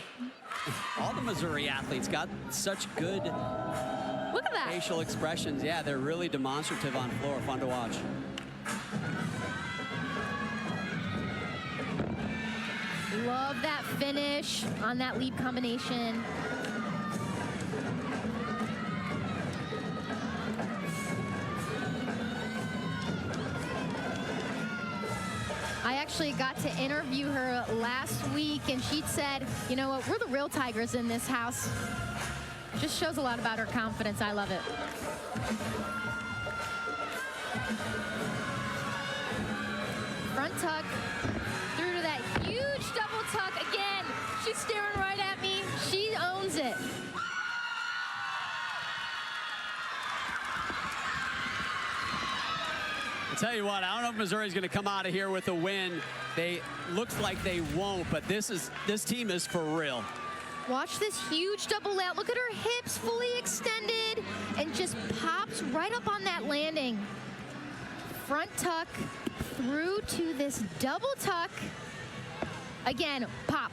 B: All the Missouri athletes got such good
C: Look at that.
B: facial expressions. Yeah, they're really demonstrative on floor. Fun to watch.
C: Love that finish on that leap combination. I actually got to interview her last week, and she said, you know what, we're the real Tigers in this house. Just shows a lot about her confidence. I love it. Front tuck through to that huge double tuck. Again, she's staring right at me. She owns it.
B: I'll tell you what, I don't know if Missouri's going to come out of here with a win. Looks like they won't, but this team is for real.
C: Watch this huge double layout. Look at her hips fully extended and just pops right up on that landing. Front tuck through to this double tuck. Again, pop.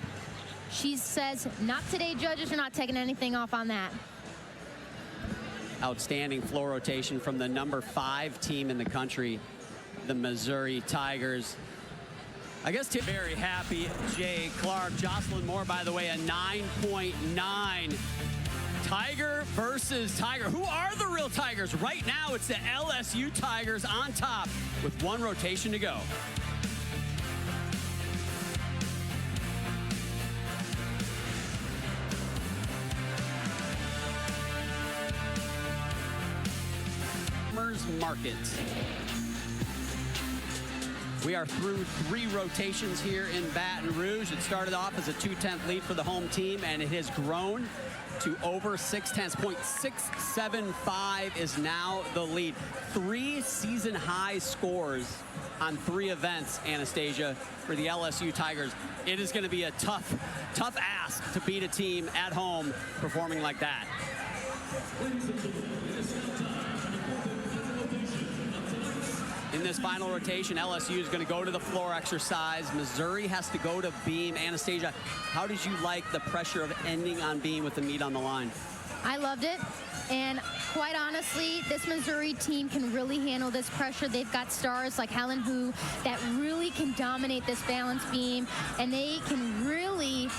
C: She says, not today, judges. You're not taking anything off on that.
B: outstanding floor rotation from the #5 team in the country, the Missouri Tigers. I guess very happy, Jay Clark. Jocelyn Moore, by the way, a 9.9. Tiger versus Tiger. Who are the real Tigers? Right now, it's the LSU Tigers on top with 1 rotation to go. Market. We are through 3 rotations here in Baton Rouge. It started off as a 2/10 lead for the home team, and it has grown to over 6/10. 0.675 is now the lead. 3 season-high scores on 3 events, Anastasia, for the LSU Tigers. It is going to be a tough ask to beat a team at home performing like that. In this final rotation, LSU is going to go to the floor exercise. Missouri has to go to beam. Anastasia, how did you like the pressure of ending on beam with the meat on the line?
C: I loved it. And quite honestly, this Missouri team can really handle this pressure. They've got stars like Helen Hu that really can dominate this balance beam, and they can really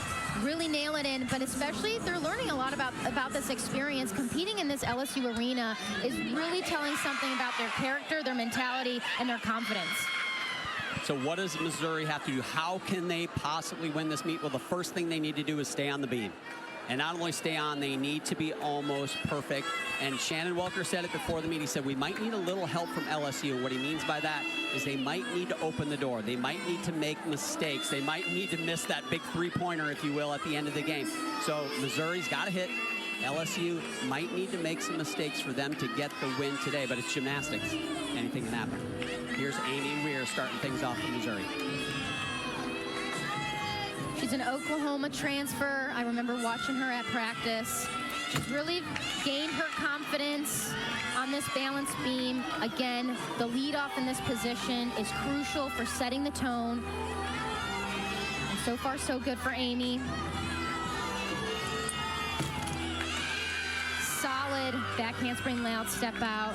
C: nail it in. But especially, they're learning a lot about this experience. Competing in this LSU arena is really telling something about their character, their mentality, and their confidence.
B: So what does Missouri have to do? How can they possibly win this meet? Well, the first thing they need to do is stay on the beam. And not only stay on, they need to be almost perfect. And Shannon Welker said it before the meet. He said, we might need a little help from LSU. What he means by that is they might need to open the door. They might need to make mistakes. They might need to miss that big 3-pointer, if you will, at the end of the game. So Missouri's got to hit. LSU might need to make some mistakes for them to get the win today, but it's gymnastics. Anything can happen. Here's Amy Weir starting things off for Missouri.
C: She's an Oklahoma transfer. I remember watching her at practice. She's really gained her confidence on this balance beam. Again, the lead off in this position is crucial for setting the tone. And so far, so good for Amy. Solid back handspring layout step out.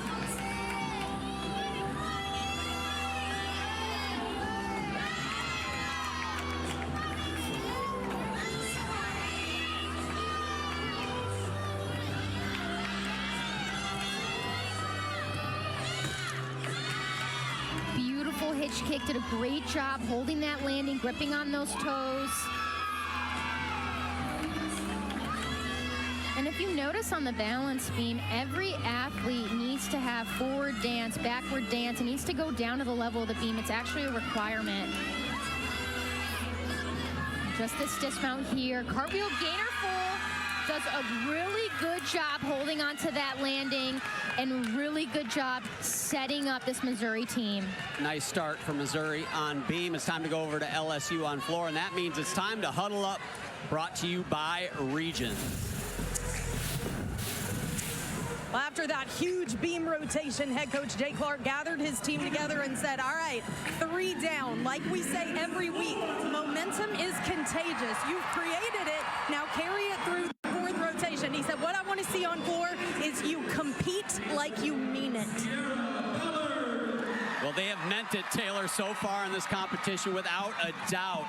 C: Hitch kick, did a great job holding that landing, gripping on those toes. And if you notice on the balance beam, every athlete needs to have forward dance, backward dance. It needs to go down to the level of the beam. It's actually a requirement. Just this dismount here. Cartwheel gainer full. Does a really good job holding on to that landing and really good job setting up this Missouri team. Nice start for Missouri on beam. It's time to go over to LSU on floor, and that means it's time to huddle up. Brought to you by Region.
A: Well, after that huge beam rotation, head coach Jay Clark gathered his team together and said, all right, 3 down. Like we say every week, momentum is contagious. You've created it. Now carry it through the 4th rotation. He said, what I want to see on floor is you compete like you mean it.
B: Well, they have meant it, Taylor, so far in this competition, without a doubt.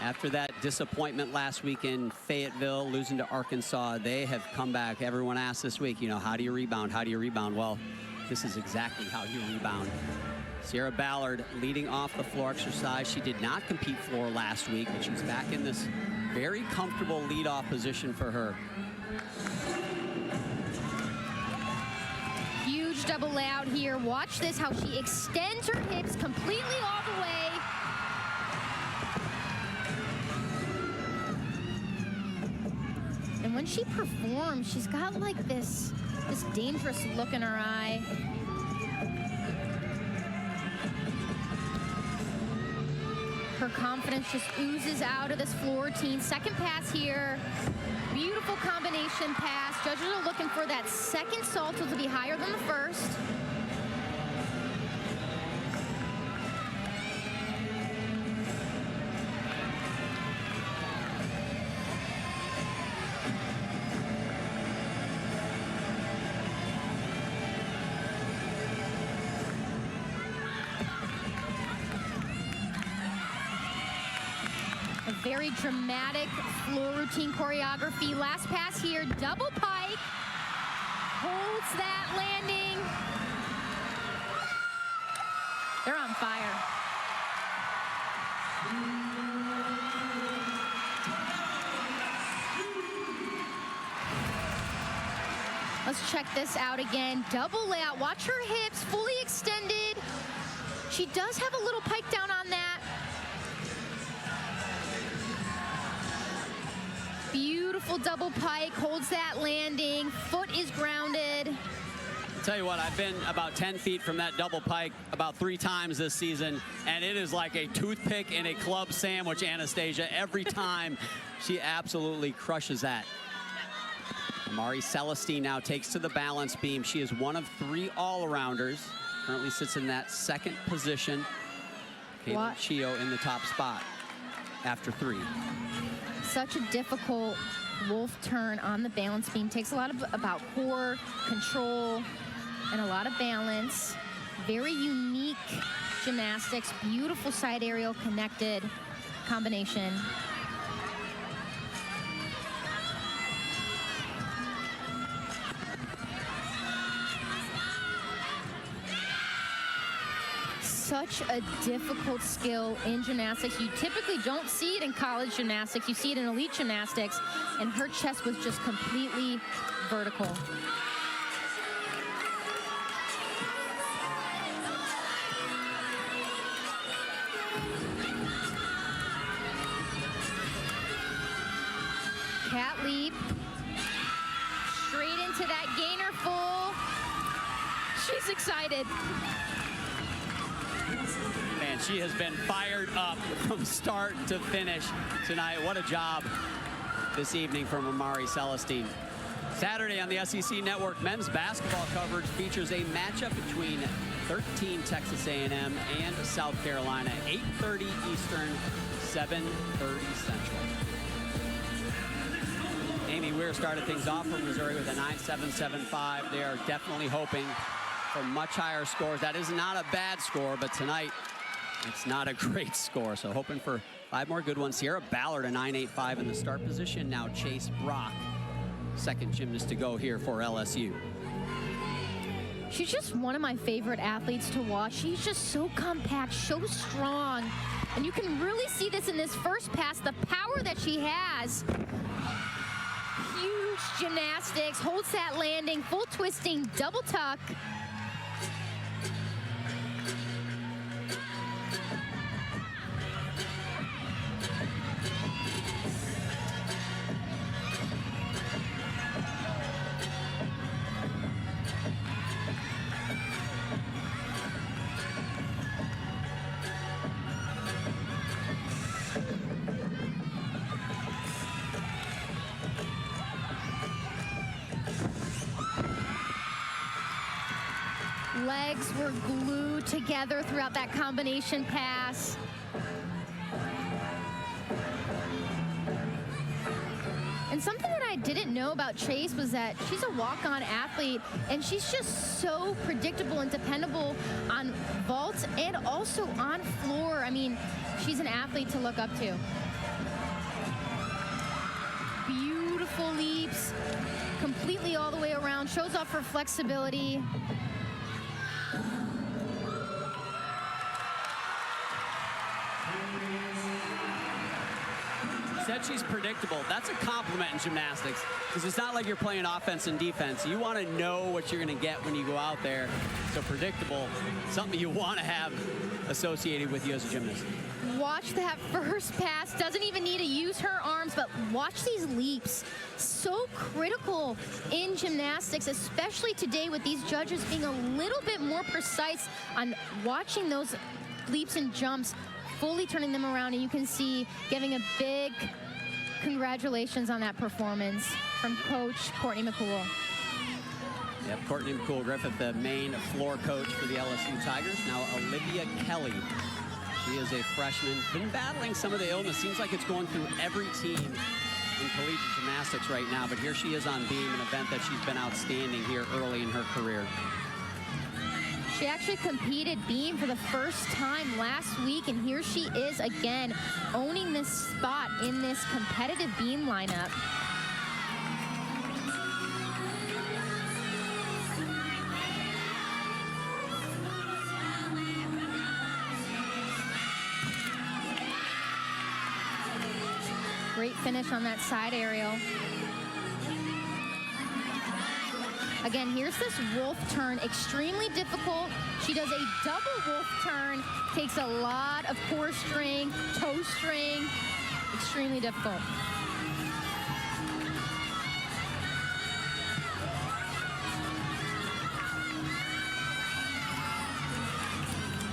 B: After that disappointment last week in Fayetteville, losing to Arkansas, they have come back. Everyone asked this week, you know, how do you rebound? How do you rebound? Well, this is exactly how you rebound. Sierra Ballard leading off the floor exercise. She did not compete floor last week, but she's back in this very comfortable leadoff position for her. Huge double layout here. Watch this, how she extends her hips completely all the way. And when she performs, she's got like this dangerous look in her eye. Her confidence just oozes out of this floor routine. Second pass here. Beautiful combination pass. Judges are looking for that second salto to be higher than the first.
C: very dramatic floor routine choreography. Last pass here, double pike. Holds that landing. They're on fire. Let's check this out again. Double layout. Watch her hips, fully extended. She does have a little pike down on that. Beautiful double pike, holds that landing. Foot is grounded.
B: I'll tell you what, I've been about 10 feet from that double pike about 3 times this season, and it is like a toothpick in a club sandwich, Anastasia. Every time, she absolutely crushes that. Amari Celestine now takes to the balance beam. She is one of 3 all-arounders. Currently sits in that second position. Caitlin Chio in the top spot after 3.
C: Such a difficult wolf turn on the balance beam. Takes a lot about core, control, and a lot of balance. Very unique gymnastics. Beautiful side aerial connected combination. Such a difficult skill in gymnastics. You typically don't see it in college gymnastics. You see it in elite gymnastics, and her chest was just completely vertical. Cat leap. Straight into that gainer full. She's excited.
B: Man, she has been fired up from start to finish tonight. What a job this evening from Amari Celestine. Saturday on the SEC Network, men's basketball coverage features a matchup between 13 Texas A&M and South Carolina, 8:30 Eastern, 7:30 Central. Amy Weir started things off for Missouri with a 9.775. They are definitely hoping for much higher scores. That is not a bad score, but tonight it's not a great score. So hoping for 5 more good ones. Sierra Ballard a 9.85 in the start position. Now Chase Brock, second gymnast to go here for LSU.
C: She's just one of my favorite athletes to watch. She's just so compact, so strong. And you can really see this in this first pass, the power that she has. Huge gymnastics, holds that landing, full twisting, double tuck. Legs were glued together throughout that combination pass. And something that I didn't know about Chase was that she's a walk-on athlete, and she's just so predictable and dependable on vaults and also on floor. I mean, she's an athlete to look up to. Beautiful leaps, completely all the way around, shows off her flexibility.
B: Said she's predictable. That's a compliment in gymnastics, because it's not like you're playing offense and defense. You want to know what you're going to get when you go out there. So predictable, something you want to have associated with you as a gymnast.
C: Watch that first pass. Doesn't even need to use her arms, but watch these leaps. So critical in gymnastics, especially today with these judges being a little bit more precise on watching those leaps and jumps, fully turning them around, and you can see giving a big congratulations on that performance from Coach Courtney McCool.
B: Yep, Courtney McCool-Griffith, the main floor coach for the LSU Tigers. Now Olivia Kelly. She is a freshman, been battling some of the illness. Seems like it's going through every team in collegiate gymnastics right now, but here she is on beam, an event that she's been outstanding here early in her career.
C: She actually competed beam for the first time last week, and here she is again, owning this spot in this competitive beam lineup. Great finish on that side aerial. Again, here's this wolf turn, extremely difficult. She does a double wolf turn, takes a lot of core strength, toe strength, extremely difficult.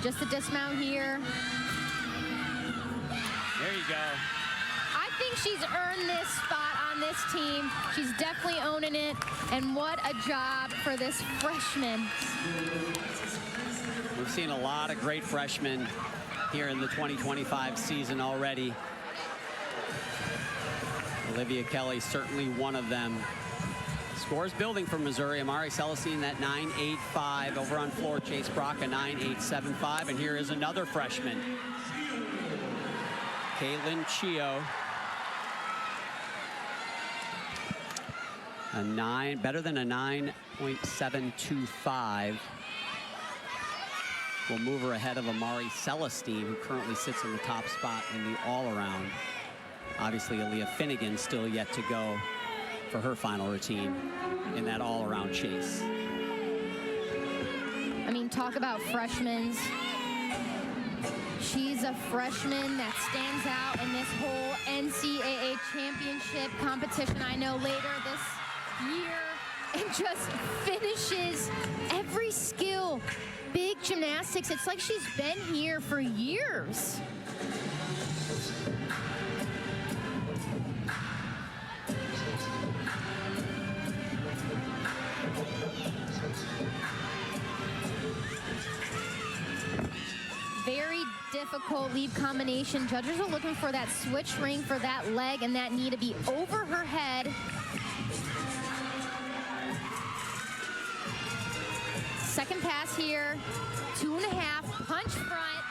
C: Just a dismount here.
B: There you go.
C: I think she's earned this spot on this team. She's definitely owning it, and what a job for this freshman.
B: We've seen a lot of great freshmen here in the 2025 season already. Olivia Kelly, certainly one of them. Scores building for Missouri. Amari Celestine, that 9.85 over on floor. Chase Brock, a 9.875. And here is another freshman, Caitlin Chio. Better than a 9.725. Will move her ahead of Amari Celestine, who currently sits in the top spot in the all-around. Obviously, Aaliyah Finnegan still yet to go for her final routine in that all-around chase.
C: I mean, talk about freshmen. She's a freshman that stands out in this whole NCAA championship competition. I know later this year, and just finishes every skill. Big gymnastics. It's like she's been here for years. Very difficult lead combination. Judges are looking for that switch ring for that leg and that knee to be over her head. Second pass here, 2.5, punch front.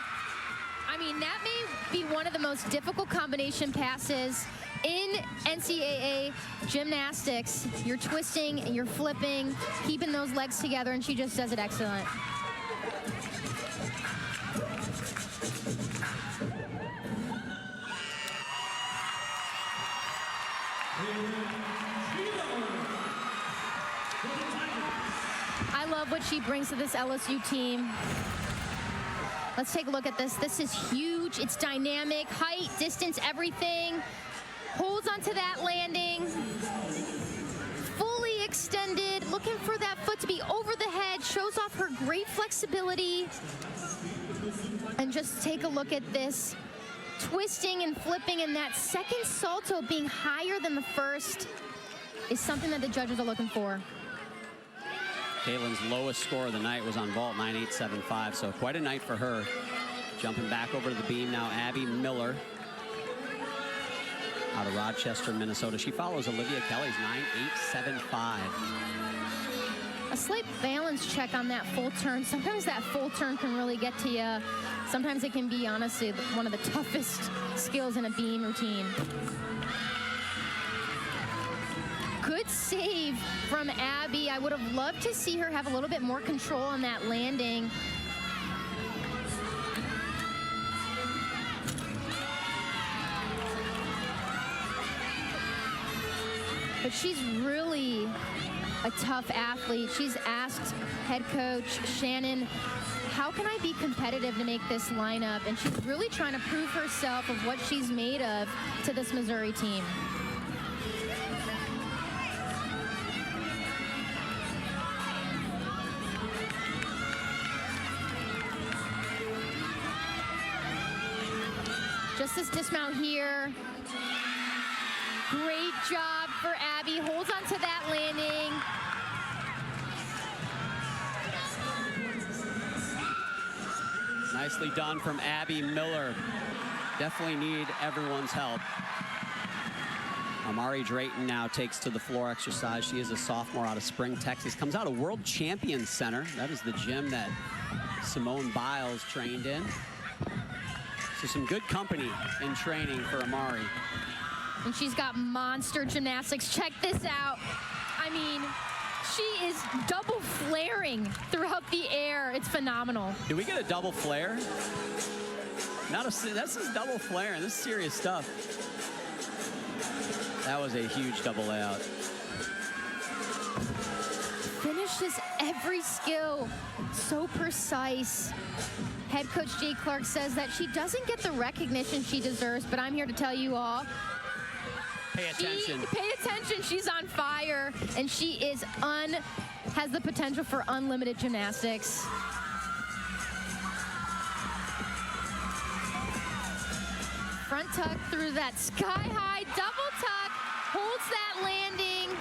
C: I mean, that may be one of the most difficult combination passes in NCAA gymnastics. You're twisting, you're flipping, keeping those legs together, and she just does it excellent. I love what she brings to this LSU team. Let's take a look at this. This is huge. It's dynamic, height, distance, everything. Holds onto that landing. Fully extended, looking for that foot to be over the head. Shows off her great flexibility. And just take a look at this. Twisting and flipping, and that second salto being higher than the first is something that the judges are looking for.
B: Caitlin's lowest score of the night was on vault, 9.875, so quite a night for her. Jumping back over to the beam now, Abby Miller out of Rochester, Minnesota. She follows Olivia Kelly's 9.875.
C: A slight balance check on that full turn. Sometimes that full turn can really get to you. Sometimes it can be, honestly, one of the toughest skills in a beam routine. Good save from Abby. I would have loved to see her have a little bit more control on that landing. But she's really a tough athlete. She's asked head coach Shannon, how can I be competitive to make this lineup? And she's really trying to prove herself of what she's made of to this Missouri team. Just this dismount here. Great job for Abby. Holds on to that landing.
B: Nicely done from Abby Miller. Definitely need everyone's help Amari Drayton now takes to the floor exercise. She is a sophomore out of Spring, Texas. Comes out of World Champions Center. That is the gym that Simone Biles trained in. So some good company in training for Amari.
C: And she's got monster gymnastics. Check this out. I mean, she is double flaring throughout the air. It's phenomenal.
B: Do we get a double flare? This is double flaring. This is serious stuff. That was a huge double layout.
C: Finishes every skill. So precise. Head coach Jay Clark says that she doesn't get the recognition she deserves, but I'm here to tell you all,
B: pay attention.
C: Pay attention. She's on fire, and she is has the potential for unlimited gymnastics. Front tuck through that sky-high double tuck, holds that landing.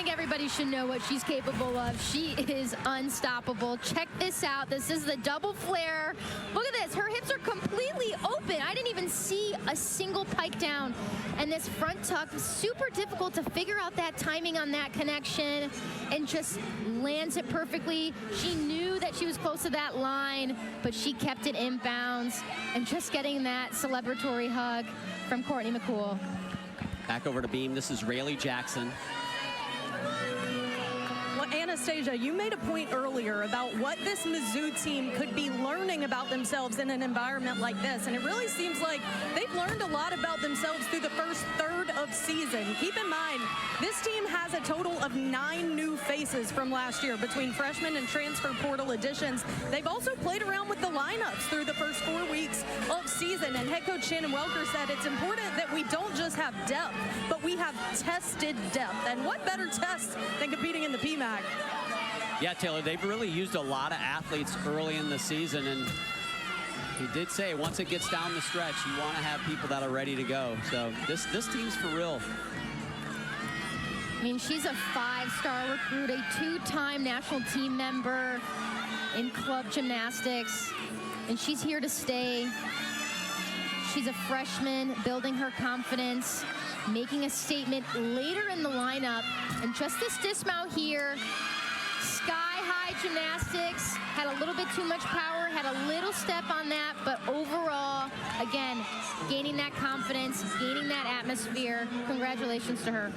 C: Everybody should know what she's capable of. She is unstoppable. Check this out. This is the double flare. Look at this. Her hips are completely open. I didn't even see a single pike down. And this front tuck, super difficult to figure out that timing on that connection, and just lands it perfectly. She knew that she was close to that line, but she kept it in bounds, and just getting that celebratory hug from Courtney McCool.
B: Back over to beam. This is Rayleigh Jackson.
A: Well, Anastasia, you made a point earlier about what this Mizzou team could be learning about themselves in an environment like this, and it really seems like they've learned a lot about themselves through the first third of season. Keep in mind, this team has a total of 9 new faces from last year between freshmen and transfer portal additions. They've also played around with the lineups through the first 4 weeks of season, and head coach Shannon Welker said it's important that we don't just have depth, but we have tested depth. And what better test than competing in the PMAC?
B: Yeah, Taylor, they've really used a lot of athletes early in the season, and he did say once it gets down the stretch, you want to have people that are ready to go. So this team's for real.
C: I mean, she's a 5-star recruit, a 2-time national team member in club gymnastics, and she's here to stay. She's a freshman, building her confidence, making a statement later in the lineup. And just this dismount here, sky-high gymnastics, had a little bit too much power, had a little step on that, but overall, again, gaining that confidence, gaining that atmosphere. Congratulations to her.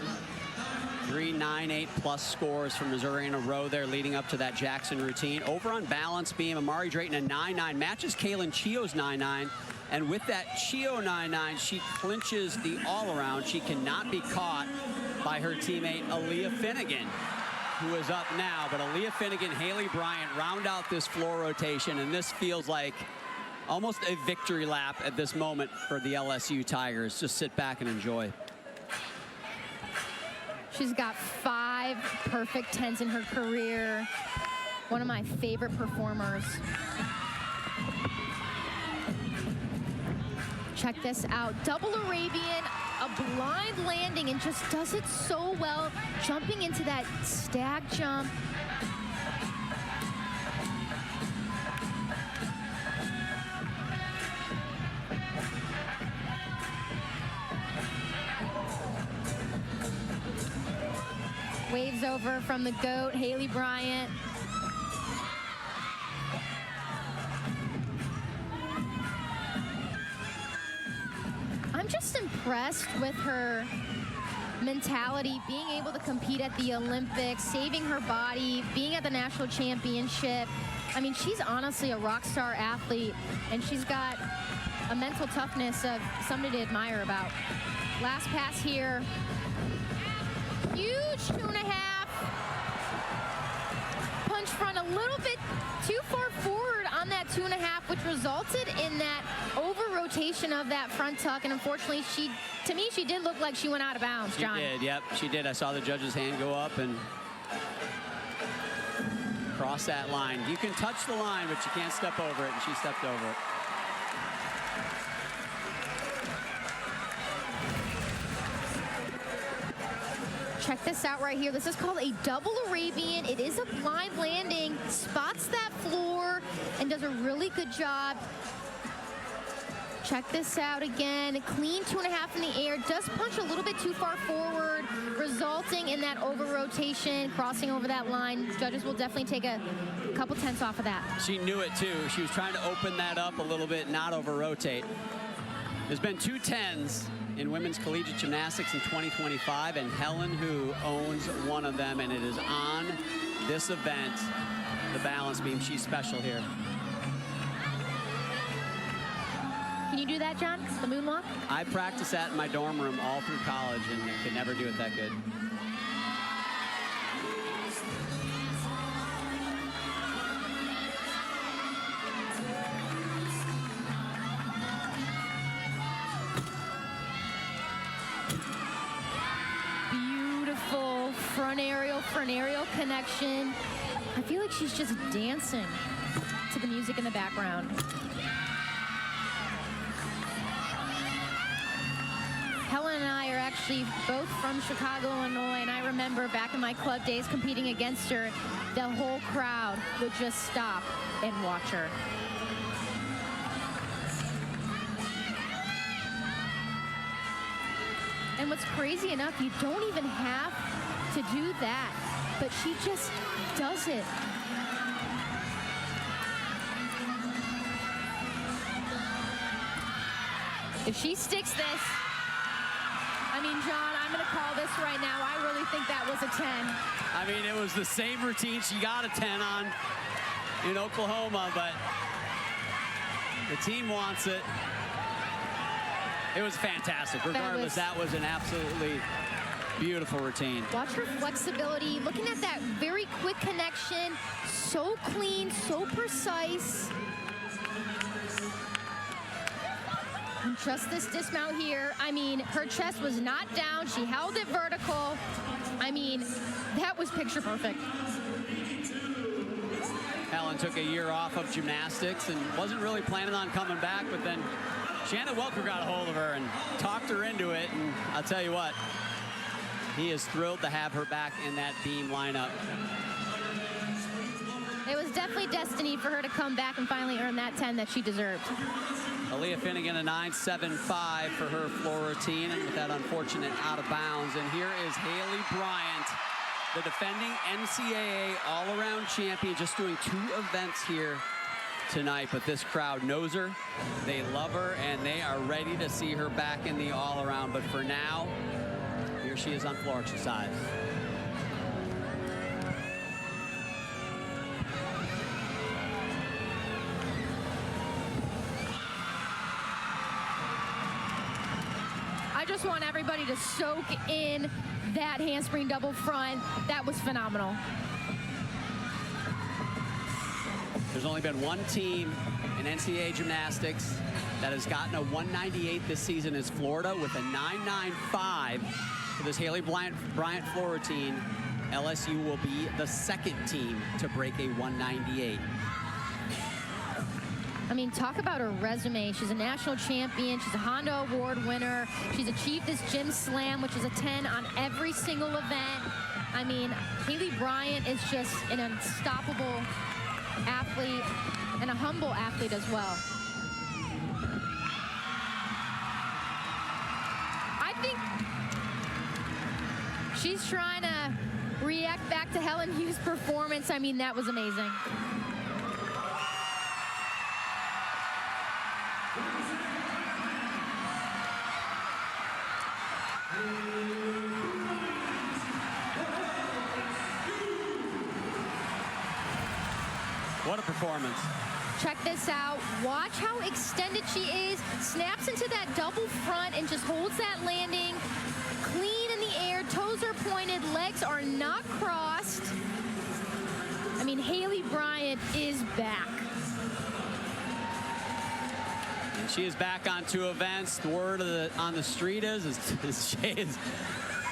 B: 3 9-8 plus scores from Missouri in a row there leading up to that Jackson routine. Over on balance beam, Amari Drayton a 9-9, matches Kaylin Chio's 9-9. And with that Chio 9-9, she clinches the all-around. She cannot be caught by her teammate Aaliyah Finnegan, who is up now. But Aaliyah Finnegan, Haley Bryant round out this floor rotation, and this feels like almost a victory lap at this moment for the LSU Tigers. Just sit back and enjoy.
C: She's got 5 perfect 10s in her career. One of my favorite performers. Check this out, double Arabian, a blind landing, and just does it so well, jumping into that stag jump. Waves over from the GOAT, Haley Bryant. I'm just impressed with her mentality, being able to compete at the Olympics, saving her body, being at the national championship. I mean, she's honestly a rock star athlete, and she's got a mental toughness of somebody to admire about. Last pass here. Huge 2.5. Punch front a little bit too far forward on that 2.5, which resulted in that over rotation of that front tuck. And unfortunately, to me, she did look like she went out of bounds, John.
B: She did, yep, she did. I saw the judge's hand go up, and cross that line. You can touch the line, but you can't step over it, and she stepped over it.
C: Check this out right here. This is called a double Arabian. It is a blind landing, spots that floor, and does a really good job. Check this out again. Clean 2.5 in the air. Does punch a little bit too far forward, resulting in that over rotation, crossing over that line. Judges will definitely take a couple tenths off of that.
B: She knew it too. She was trying to open that up a little bit, not over rotate. There's been 2 10s in women's collegiate gymnastics in 2025, and Helen Hu owns one of them, and it is on this event, the balance beam. She's special here.
C: Can you do that, John? The moonwalk?
B: I practiced that in my dorm room all through college, and I could never do it that good.
C: Beautiful front aerial connection. I feel like she's just dancing to the music in the background. Helen and I are actually both from Chicago, Illinois, and I remember back in my club days competing against her, the whole crowd would just stop and watch her. And what's crazy enough, you don't even have to do that, but she just does it. If she sticks this, I mean, John, I'm going to call this right now. I really think that was a 10.
B: I mean, it was the same routine she got a 10 on in Oklahoma, but the team wants it. It was fantastic. Regardless, that was an absolutely beautiful routine.
C: Watch her flexibility. Looking at that very quick connection. So clean, so precise. And just this dismount here, I mean, her chest was not down. She held it vertical. I mean, that was picture perfect.
B: Helen took a year off of gymnastics and wasn't really planning on coming back, but then Shannon Welker got a hold of her and talked her into it, and I'll tell you what, he is thrilled to have her back in that beam lineup.
C: It was definitely destiny for her to come back and finally earn that 10 that she deserved.
B: Aaliyah Finnegan, a 9.75 for her floor routine, and with that unfortunate out of bounds. And here is Haley Bryant, the defending NCAA all-around champion, just doing 2 events here tonight, but this crowd knows her, they love her, and they are ready to see her back in the all-around. But for now, here she is on floor exercise.
C: I just want everybody to soak in that handspring double front. That was phenomenal.
B: There's only been one team in NCAA gymnastics that has gotten a 198 this season, is Florida, with a 9.95 for this Haley Bryant floor routine. LSU will be the 2nd team to break a 198.
C: I mean, talk about her resume. She's a national champion. She's a Honda Award winner. She's achieved this Gym Slam, which is a 10 on every single event. I mean, Haley Bryant is just an unstoppable athlete and a humble athlete as well. I think she's trying to react back to Helen Hu's performance. I mean, that was amazing.
B: What a performance.
C: Check this out. Watch how extended she is. Snaps into that double front and just holds that landing. Clean in the air. Toes are pointed. Legs are not crossed. I mean, Haley Bryant is back.
B: And she is back on 2 events. The word on the street is Shay is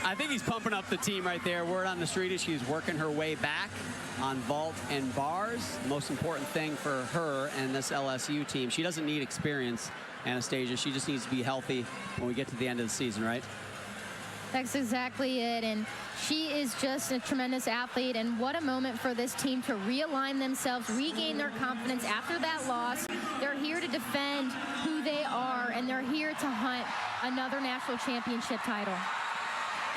B: I think he's pumping up the team right there. Word on the street is she's working her way back on vault and bars. The most important thing for her and this LSU team. She doesn't need experience, Anastasia. She just needs to be healthy when we get to the end of the season, right?
C: That's exactly it, and she is just a tremendous athlete, and what a moment for this team to realign themselves, regain their confidence after that loss. They're here to defend who they are, and they're here to hunt another national championship title.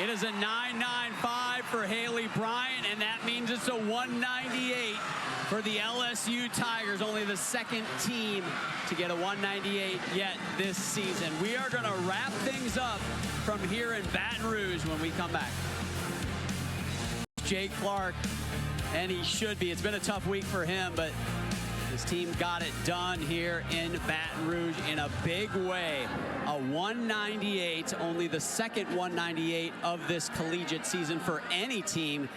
B: It is a 9.95 for Haley Bryant, and that means it's a 198 for the LSU Tigers, only the second team to get a 198 yet this season. We are going to wrap things up from here in Baton Rouge when we come back. Jake Clark, and he should be. It's been a tough week for him, but his team got it done here in Baton Rouge in a big way. A 198, only the second 198 of this collegiate season for any team.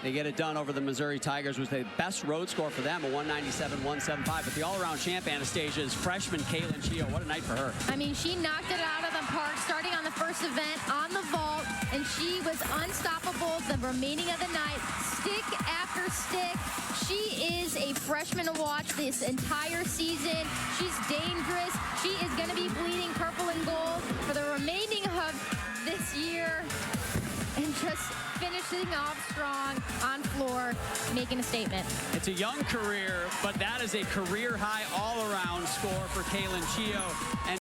B: They get it done over the Missouri Tigers. Was the best road score for them, a 197-175. But the all-around champ, Anastasia, is freshman Caitlin Chio. What a night for her.
C: I mean, she knocked it out of the park, starting on the first event on the vault, and she was unstoppable the remaining of the night, stick after stick. She is a freshman to watch this entire season. She's dangerous. She is going to be bleeding purple and gold for the remaining of this year, and just finishing off strong on floor, making a statement.
B: It's a young career, but that is a career high all-around score for Caitlin Chio. And